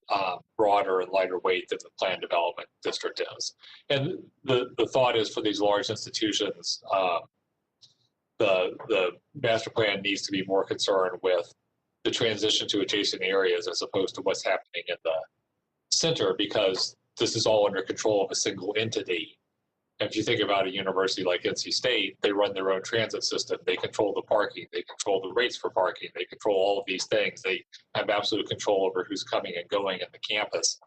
broader and lighter weight than the planned development district is. And the thought is, for these large institutions, the master plan needs to be more concerned with the transition to adjacent areas as opposed to what's happening in the center, because this is all under control of a single entity. And if you think about a university like NC State, they run their own transit system. They control the parking. They control the rates for parking. They control all of these things. They have absolute control over who's coming and going in the campus.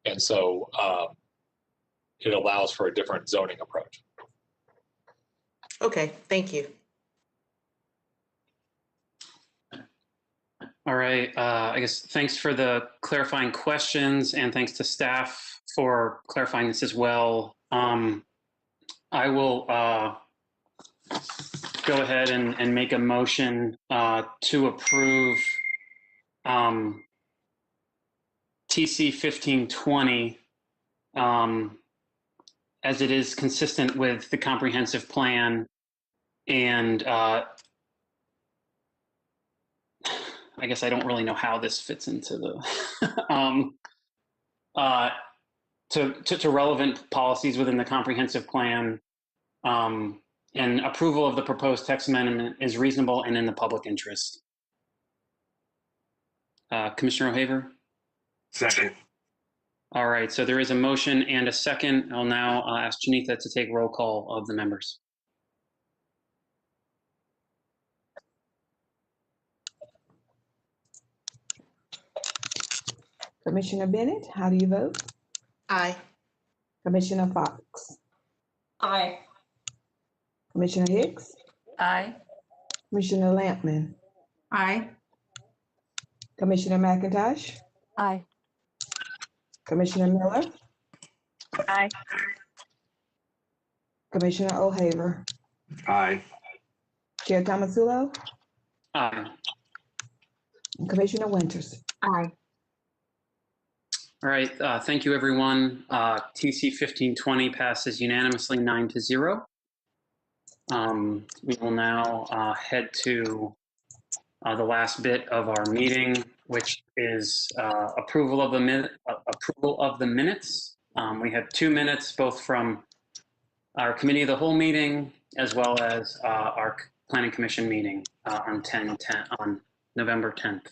And so it allows for a different zoning approach. Okay, thank you. All right. I guess thanks for the clarifying questions, and thanks to staff for clarifying this as well. I will go ahead and make a motion to approve TC 1520 as it is consistent with the comprehensive plan, and I guess I don't really know how this fits into the to relevant policies within the comprehensive plan, and approval of the proposed text amendment is reasonable and in the public interest. Commissioner O'Haver? Second. All right, so there is a motion and a second. I'll now ask Janitha to take roll call of the members. Commissioner Bennett, how do you vote? Aye. Commissioner Fox? Aye. Commissioner Hicks? Aye. Commissioner Lampman? Aye. Commissioner McIntosh? Aye. Commissioner Miller? Aye. Commissioner O'Haver? Aye. Chair Tomasulo? Aye. And Commissioner Winters? Aye. All right, thank you, everyone. TC 1520 passes unanimously 9-0. We will now head to the last bit of our meeting, which is approval of the minutes. We have 2 minutes, both from our committee of the whole meeting as well as our planning commission meeting on November 10th.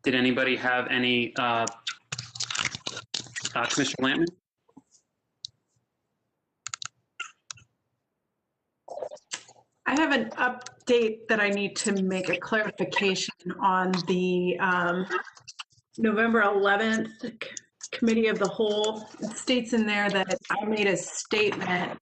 Did anybody have any, Commissioner Lampman? I have an update that I need to make a clarification on the November 11th Committee of the Whole. It states in there that I made a statement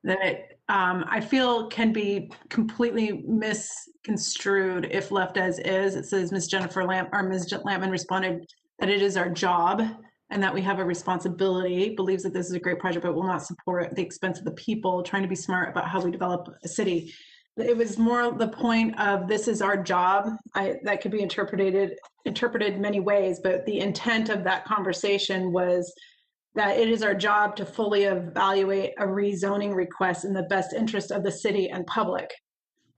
that I feel can be completely misconstrued if left as is. It says Ms. Lampman responded that it is our job and that we have a responsibility, believes that this is a great project, but will not support at the expense of the people, trying to be smart about how we develop a city. It was more the point of this is our job. That could be interpreted many ways, but the intent of that conversation was that it is our job to fully evaluate a rezoning request in the best interest of the city and public.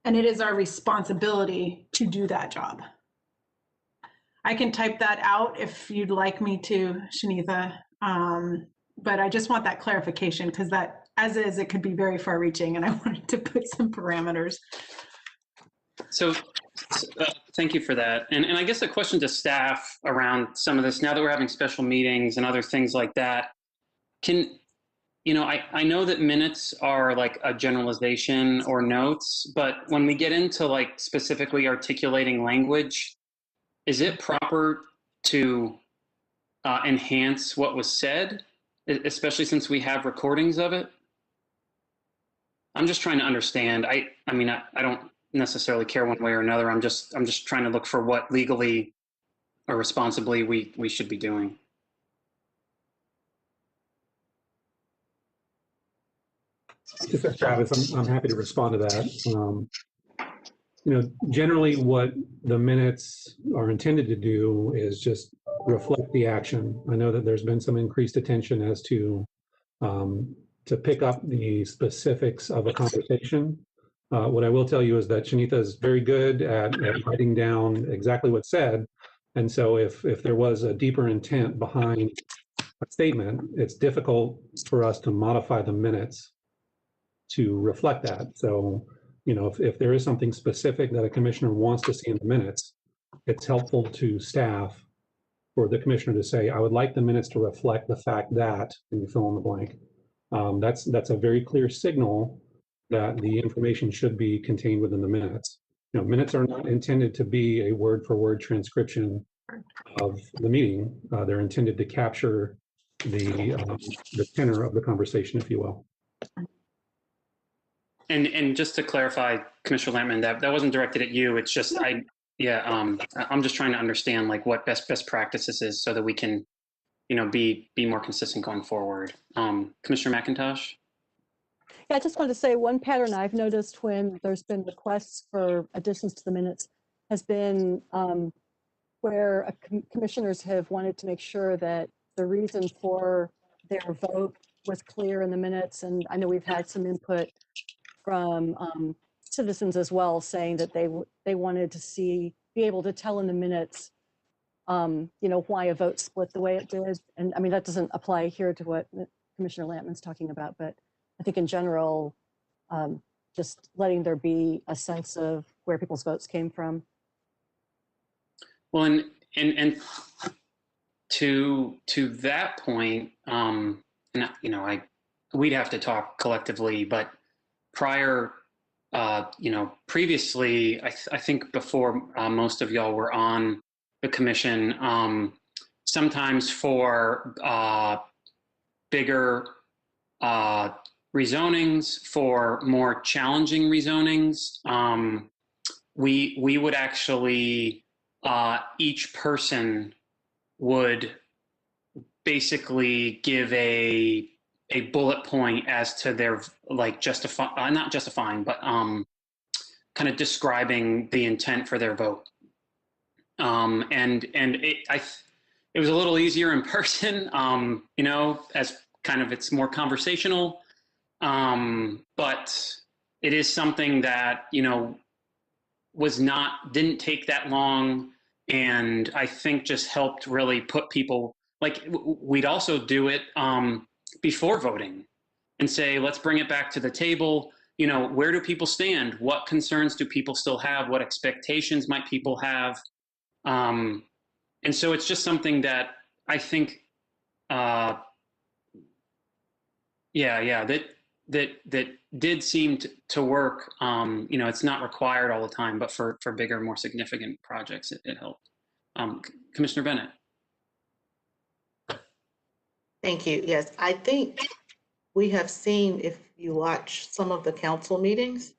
And it is our responsibility to do that job. I can type that out if you'd like me to, Shanitha, but I just want that clarification because that, as is, it could be very far reaching and I wanted to put some parameters. So thank you for that. And I guess a question to staff around some of this, now that we're having special meetings and other things like that, I know that minutes are like a generalization or notes, but when we get into like specifically articulating language, is it proper to enhance what was said, especially since we have recordings of it? I'm just trying to understand. I don't necessarily care one way or another. I'm just trying to look for what legally or responsibly we should be doing. This is Travis. I'm happy to respond to that. Generally what the minutes are intended to do is just reflect the action. I know that there's been some increased attention as to pick up the specifics of a conversation. What I will tell you is that Shanitha is very good at writing down exactly what's said. And so if there was a deeper intent behind a statement, it's difficult for us to modify the minutes to reflect that. So, if there is something specific that a commissioner wants to see in the minutes, it's helpful to staff for the commissioner to say, I would like the minutes to reflect the fact that, and you fill in the blank. That's a very clear signal that the information should be contained within the minutes. Minutes are not intended to be a word-for-word transcription of the meeting. They're intended to capture the tenor of the conversation, if you will. And just to clarify, Commissioner Lampman, that wasn't directed at you. It's just I'm just trying to understand like what best practices is so that we can, be more consistent going forward. Commissioner McIntosh. Yeah, I just wanted to say one pattern I've noticed when there's been requests for additions to the minutes has been where commissioners have wanted to make sure that the reason for their vote was clear in the minutes. And I know we've had some input from citizens as well, saying that they wanted to be able to tell in the minutes, why a vote split the way it did. And I mean, that doesn't apply here to what Commissioner Lampman's talking about, but I think in general, just letting there be a sense of where people's votes came from. Well, and to that point, we'd have to talk collectively, but previously, I think before most of y'all were on the commission, sometimes for bigger rezonings, for more challenging rezonings, we would actually, each person would basically give a bullet point as to their not justifying, but kind of describing the intent for their vote. And it was a little easier in person, as kind of it's more conversational. But it is something that, didn't take that long. And I think just helped really put people, like we'd also do it before voting and say, let's bring it back to the table. Where do people stand? What concerns do people still have? What expectations might people have? And so it's just something that I think, that did seem to work. It's not required all the time, but for bigger, more significant projects, it helped. Commissioner Bennett. Thank you. Yes, I think we have seen, if you watch some of the council meetings,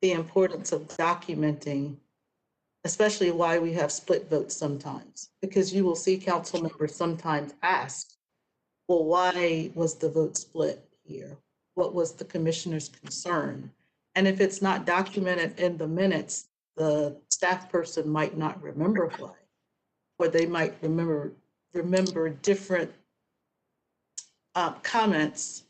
the importance of documenting, especially why we have split votes sometimes, because you will see council members sometimes ask, well, why was the vote split here? What was the commissioner's concern? And if it's not documented in the minutes, the staff person might not remember why, or they might remember different comments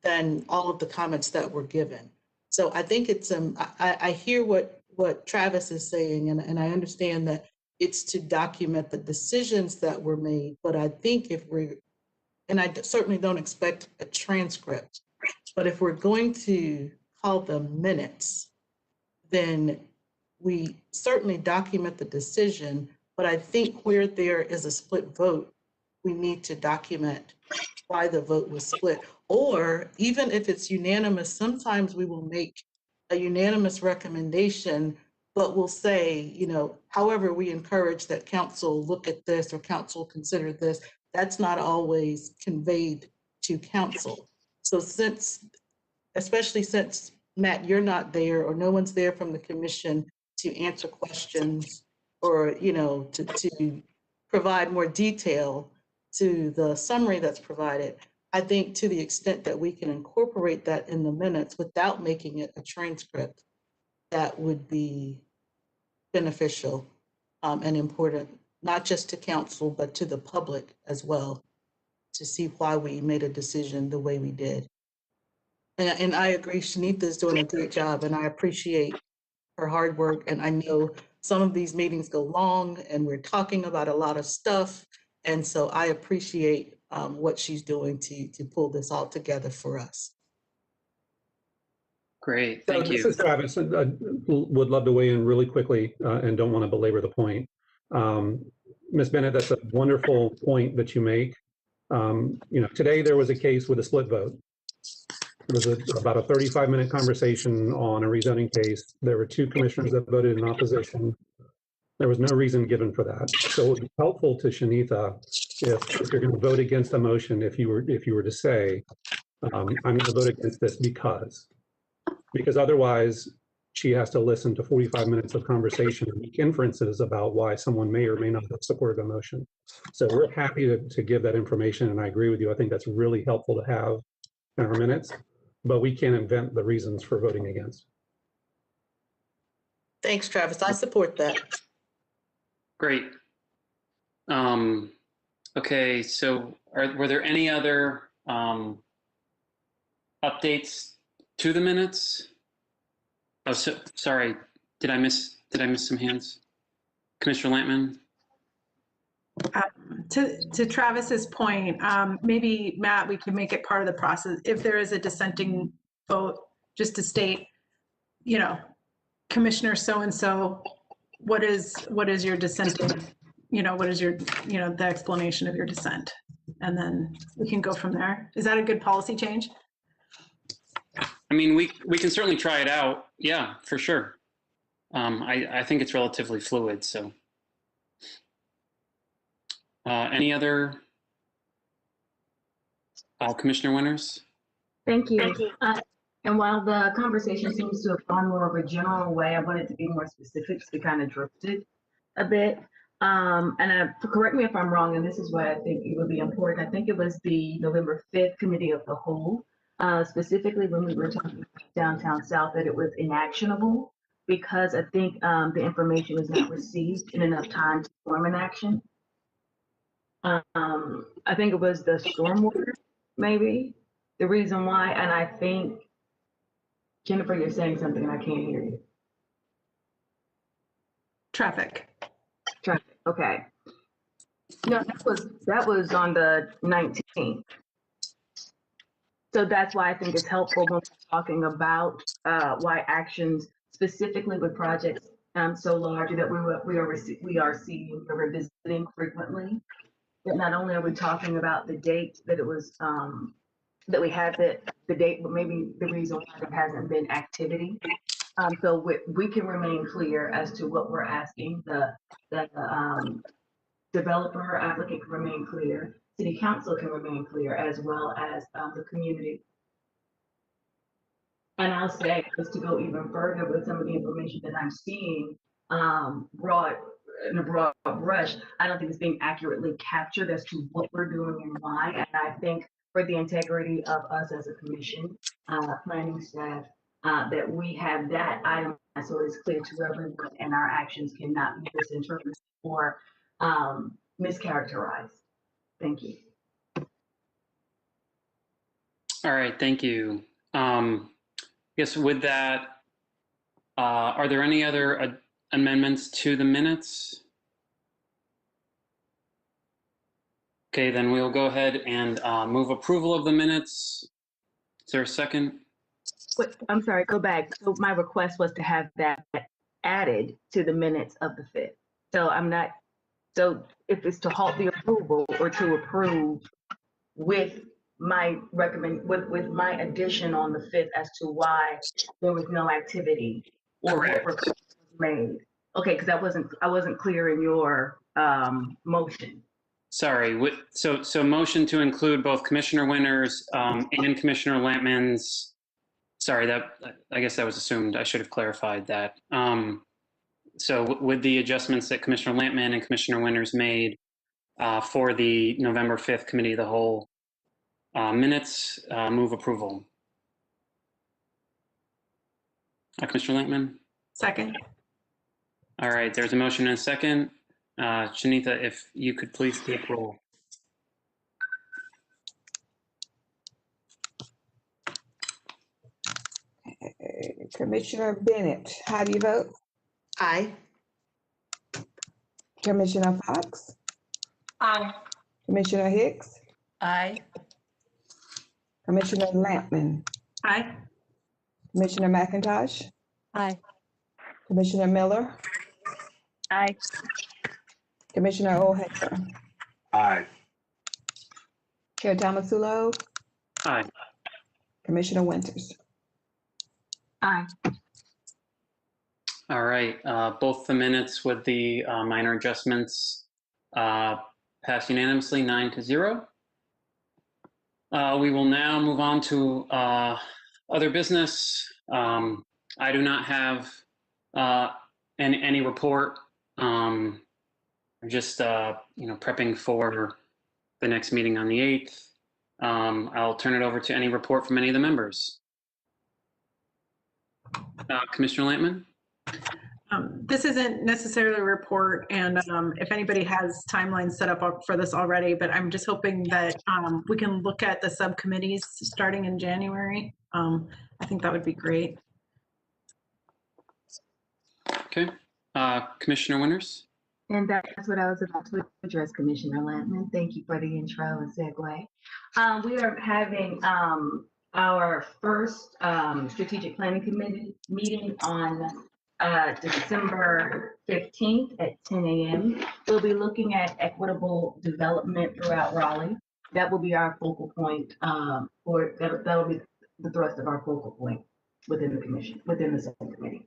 than all of the comments that were given. So I think it's, I hear what Travis is saying, and I understand that it's to document the decisions that were made, but I think and I certainly don't expect a transcript, but if we're going to call them minutes, then we certainly document the decision, but I think where there is a split vote, we need to document why the vote was split. Or even if it's unanimous, sometimes we will make a unanimous recommendation, but we'll say, however, we encourage that council look at this or council consider this. That's not always conveyed to council. So especially since Matt, you're not there, or no one's there from the commission to answer questions or, to provide more detail to the summary that's provided, I think to the extent that we can incorporate that in the minutes without making it a transcript, that would be beneficial and important, not just to council, but to the public as well, to see why we made a decision the way we did. And I agree, Shanita is doing a great job, and I appreciate her hard work. And I know some of these meetings go long, and we're talking about a lot of stuff. And so I appreciate what she's doing to pull this all together for us. Great, thank you. This is Travis. I would love to weigh in really quickly and don't want to belabor the point. Ms. Bennett, that's a wonderful point that you make. Today there was a case with a split vote. It was about a 35-minute conversation on a rezoning case. There were two commissioners that voted in opposition. There was no reason given for that. So it would be helpful to Shanitha if you're going to vote against a motion, if you were to say, I'm going to vote against this because otherwise she has to listen to 45 minutes of conversation and make inferences about why someone may or may not have supported a motion. So we're happy to give that information, and I agree with you. I think that's really helpful to have in our minutes, but we can't invent the reasons for voting against. Thanks, Travis. I support that. Great. Okay, so were there any other updates to the minutes? Oh, so, sorry. Did I miss some hands? Commissioner Lampman? To Travis's point, maybe, Matt, we can make it part of the process. If there is a dissenting vote, just to state, you know, Commissioner so-and-so, what is your dissenting, you know, what is your, you know, the explanation of your dissent? And then we can go from there. Is that a good policy change? I mean, we can certainly try it out. Yeah, for sure. I think it's relatively fluid, so. Any other Commissioner Winters? Thank you. And while the conversation seems to have gone more of a general way, I wanted to be more specific, so we kind of drifted a bit. Correct me if I'm wrong, and this is why I think it would be important. I think it was the November 5th Committee of the Whole, specifically when we were talking about downtown South, that it was inactionable because I think the information was not received in enough time to form an action. I think it was the stormwater, maybe, the reason why, and I think, Jennifer, you're saying something and I can't hear you. Traffic, okay. No, that was on the 19th. So that's why I think it's helpful when we're talking about why actions specifically with projects so large that we are seeing, we're revisiting frequently. That not only are we talking about the date that it was that we had the date, but maybe the reason why there hasn't been activity. So we can remain clear as to what we're asking. The developer applicant can remain clear. City council can remain clear, as well as the community. And I'll say, just to go even further with some of the information that I'm seeing in a broad brush, I don't think it's being accurately captured as to what we're doing and why. And I think for the integrity of us as a commission, planning staff, that we have that item so it's clear to everyone and our actions cannot be misinterpreted or mischaracterized. Thank you. All right, thank you. I guess with that, are there any other amendments to the minutes? Okay, then we'll go ahead and move approval of the minutes. Is there a second? Wait, I'm sorry, go back. So my request was to have that added to the minutes of the 5th. So if it's to halt the approval or to approve with my with my addition on the 5th as to why there was no activity or what request was made. Okay, because I wasn't clear in your motion. Sorry, so motion to include both Commissioner Winters and Commissioner Lampman's, sorry, I guess that was assumed. I should have clarified that. So with the adjustments that Commissioner Lampman and Commissioner Winters made for the November 5th Committee of the Whole minutes, move approval. Commissioner Lampman? second. All right, there's a motion and a second. Shanitha, if you could please take roll. Commissioner Bennett, how do you vote? Aye. Commissioner Fox? Aye. Commissioner Hicks? Aye. Commissioner Lampman? Aye. Commissioner McIntosh? Aye. Commissioner Miller? Aye. Commissioner O'Hare? Aye. Chair Tomasulo? Aye. Commissioner Winters? Aye. All right, both the minutes with the minor adjustments pass unanimously 9-0. We will now move on to other business. I do not have any report. I'm just prepping for the next meeting on the 8th. I'll turn it over to any report from any of the members. Commissioner Lampman? This isn't necessarily a report, and if anybody has timelines set up for this already, but I'm just hoping that we can look at the subcommittees starting in January. I think that would be great. Okay. Commissioner Winters? And that's what I was about to address, Commissioner Lampman. Thank you for the intro and segue. We are having our first strategic planning committee meeting on December 15th at 10 a.m. We'll be looking at equitable development throughout Raleigh. That will be our focal point that'll be the thrust of our focal point within the commission, within the subcommittee.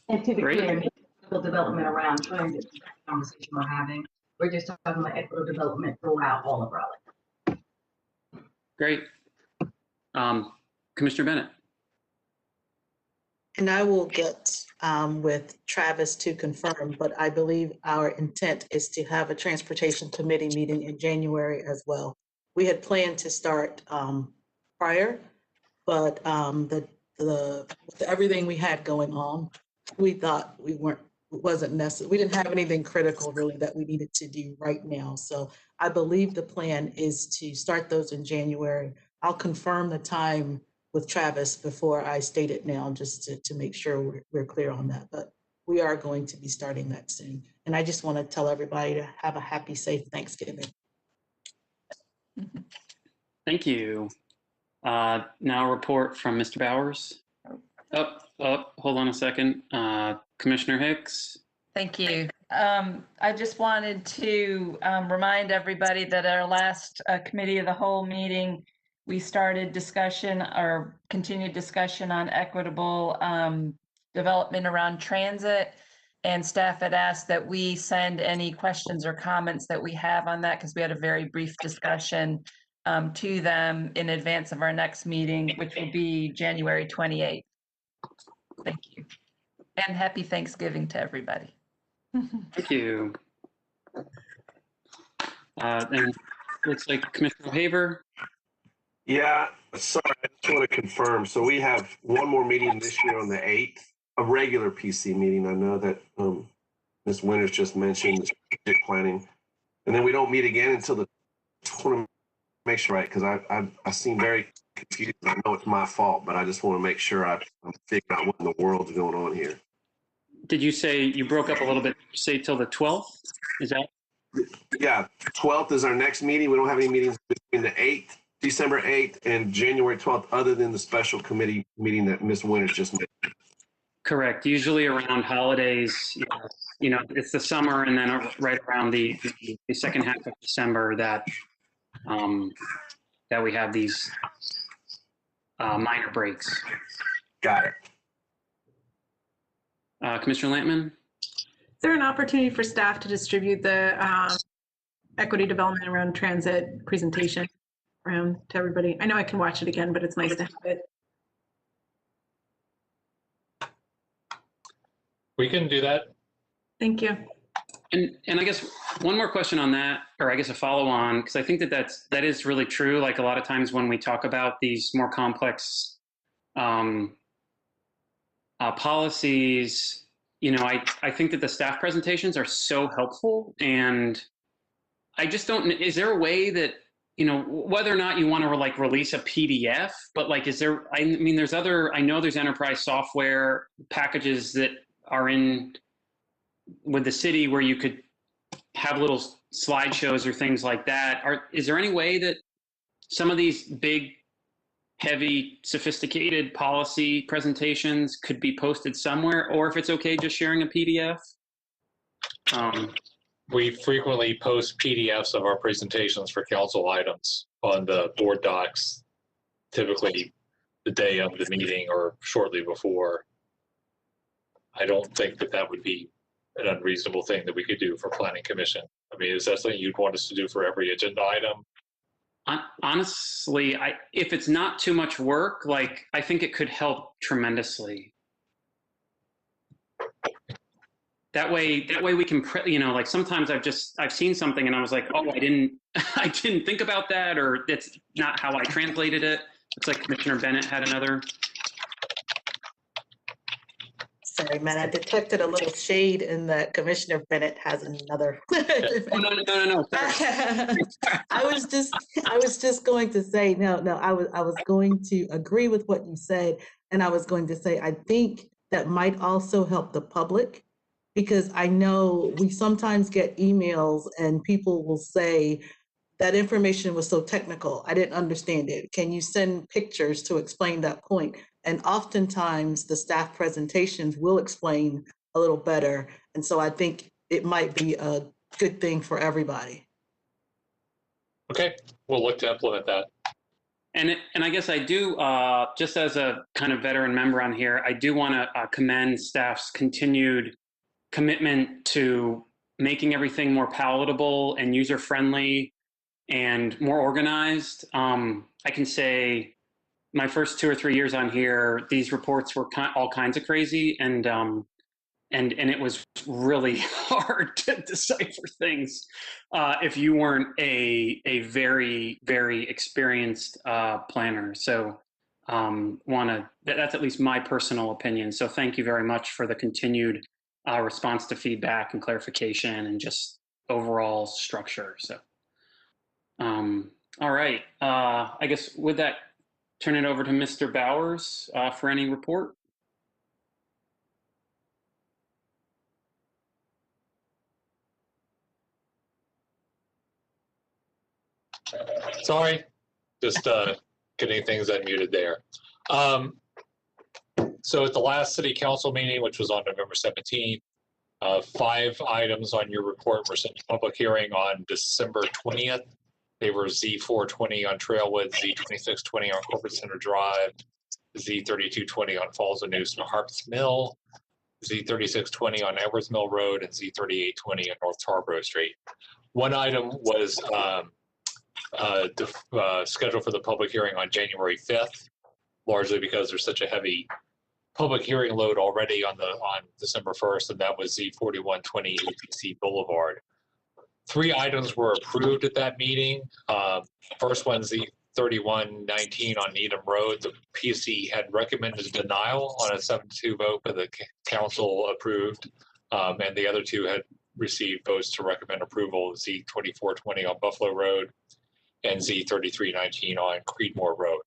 And to be clear, equitable development around transit conversation we're having. We're just talking about equitable development throughout all of Raleigh. Great. Commissioner Bennett? And I will get with Travis to confirm, but I believe our intent is to have a transportation committee meeting in January as well. We had planned to start prior, but with everything we had going on, we thought it wasn't necessary. We didn't have anything critical really that we needed to do right now. So I believe the plan is to start those in January. I'll confirm the time with Travis before I state it now, just to make sure we're clear on that. But we are going to be starting that soon. And I just want to tell everybody to have a happy, safe Thanksgiving. Thank you. Now a report from Mr. Bowers. Hold on a second. Commissioner Hicks. Thank you. I just wanted to remind everybody that at our last Committee of the Whole meeting, we started discussion or continued discussion on equitable development around transit. And staff had asked that we send any questions or comments that we have on that, because we had a very brief discussion to them in advance of our next meeting, which will be January 28th. Thank you. And happy Thanksgiving to everybody. Thank you. And looks like Commissioner Haver. Yeah, sorry, I just want to confirm. So we have one more meeting this year on the 8th, a regular PC meeting. I know that Ms. Winters just mentioned strategic planning. And then we don't meet again until the 20th. Make sure, right? Because I seem very confused. I know it's my fault, but I just want to make sure I'm figuring out what in the world's going on here. Did you say, you broke up a little bit, did you say till the 12th? Is that? Yeah, 12th is our next meeting. We don't have any meetings between the 8th, December 8th and January 12th, other than the special committee meeting that Ms. Winters just made. Correct. Usually around holidays, it's the summer, and then right around the second half of December that we have these minor breaks. Got it. Commissioner Lampman? Is there an opportunity for staff to distribute the equity development around transit presentation around to everybody? I know I can watch it again, but it's nice to have it. We can do that. Thank you. And I guess one more question on that, or I guess a follow on, because I think that is really true. Like a lot of times when we talk about these more complex policies, I think that the staff presentations are so helpful, and I just don't, is there a way that, whether or not you want to release a PDF, but is there, I know there's enterprise software packages that are in with the city where you could have little slideshows or things like that. Is there any way that some of these big, heavy, sophisticated policy presentations could be posted somewhere, or if it's okay just sharing a PDF? We frequently post PDFs of our presentations for council items on the board docs, typically the day of the meeting or shortly before. I don't think that that would be an unreasonable thing that we could do for Planning Commission. I mean, is that something you'd want us to do for every agenda item? Honestly, if it's not too much work, like I think it could help tremendously. That way we can, like sometimes I've seen something and I was like, oh, I didn't think about that, or that's not how I translated it. Looks like Commissioner Bennett had another. Sorry, man, I detected a little shade in that Commissioner Bennett has another. Oh, no. I was just going to say, no, I was going to agree with what you said. And I was going to say, I think that might also help the public, because I know we sometimes get emails and people will say, that information was so technical, I didn't understand it. Can you send pictures to explain that point? And oftentimes the staff presentations will explain a little better. And so I think it might be a good thing for everybody. Okay, we'll look to implement that. And I guess I do, just as a kind of veteran member on here, I do want to commend staff's continued commitment to making everything more palatable and user-friendly and more organized. I can say my first 2 or 3 years on here, these reports were all kinds of crazy, and it was really hard to decipher things if you weren't a very, very experienced planner. So that's at least my personal opinion. So thank you very much for the continued response to feedback and clarification and just overall structure. So. All right. I guess with that, turn it over to Mr. Bowers for any report. Sorry, just getting things unmuted there. So at the last city council meeting, which was on November 17th, 5 items on your report were sent to public hearing on December 20th. They were Z420 on Trailwood, Z2620 on Corporate Center Drive, Z3220 on Falls of Newsom Harps Mill, Z3620 on Edwards Mill Road, and Z3820 on North Tarboro Street. One item was scheduled for the public hearing on January 5th, largely because there's such a heavy public hearing load already on December 1st, and that was Z4120 APC Boulevard. 3 items were approved at that meeting. First one, Z3119 on Needham Road. The PC had recommended denial on a 7-2 vote, but the council approved, and the other 2 had received votes to recommend approval, Z2420 on Buffalo Road and Z3319 on Creedmoor Road.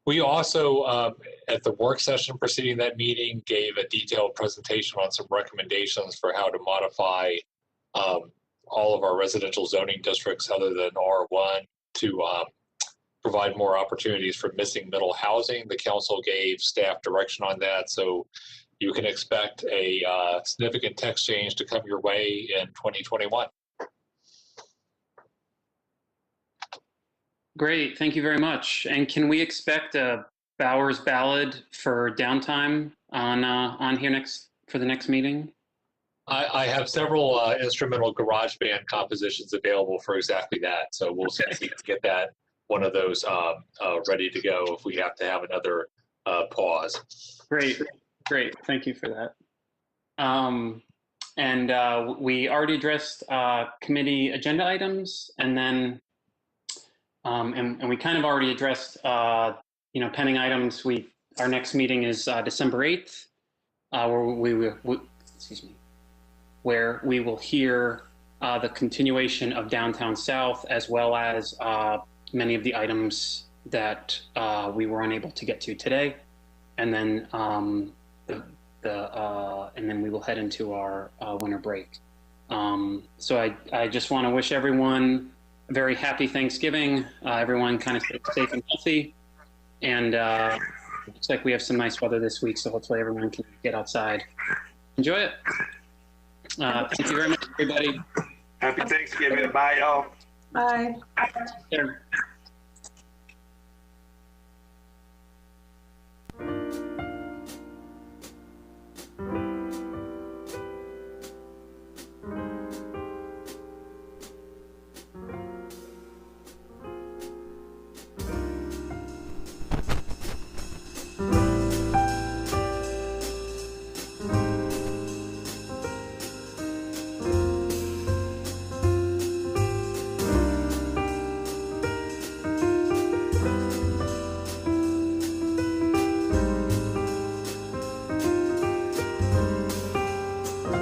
We also, at the work session preceding that meeting, gave a detailed presentation on some recommendations for how to modify all of our residential zoning districts other than R1 to provide more opportunities for missing middle housing. The council gave staff direction on that, so you can expect a significant text change to come your way in 2021. Great, thank you very much. And can we expect a Bowers ballad for downtime on here for the next meeting? I have several instrumental garage band compositions available for exactly that. So we'll see if we can get that one of those ready to go if we have to have another pause. Great. Thank you for that. And we already addressed committee agenda items, and then and we kind of already addressed pending items. Our next meeting is December 8th, where we will hear the continuation of Downtown South, as well as many of the items that we were unable to get to today, and then and then we will head into our winter break. So I just want to wish everyone a very happy Thanksgiving. Everyone kind of stay safe and healthy, and looks like we have some nice weather this week, so hopefully everyone can get outside. Enjoy it. Thank you very much, everybody. Happy Thanksgiving. Bye, y'all. Bye. Sure.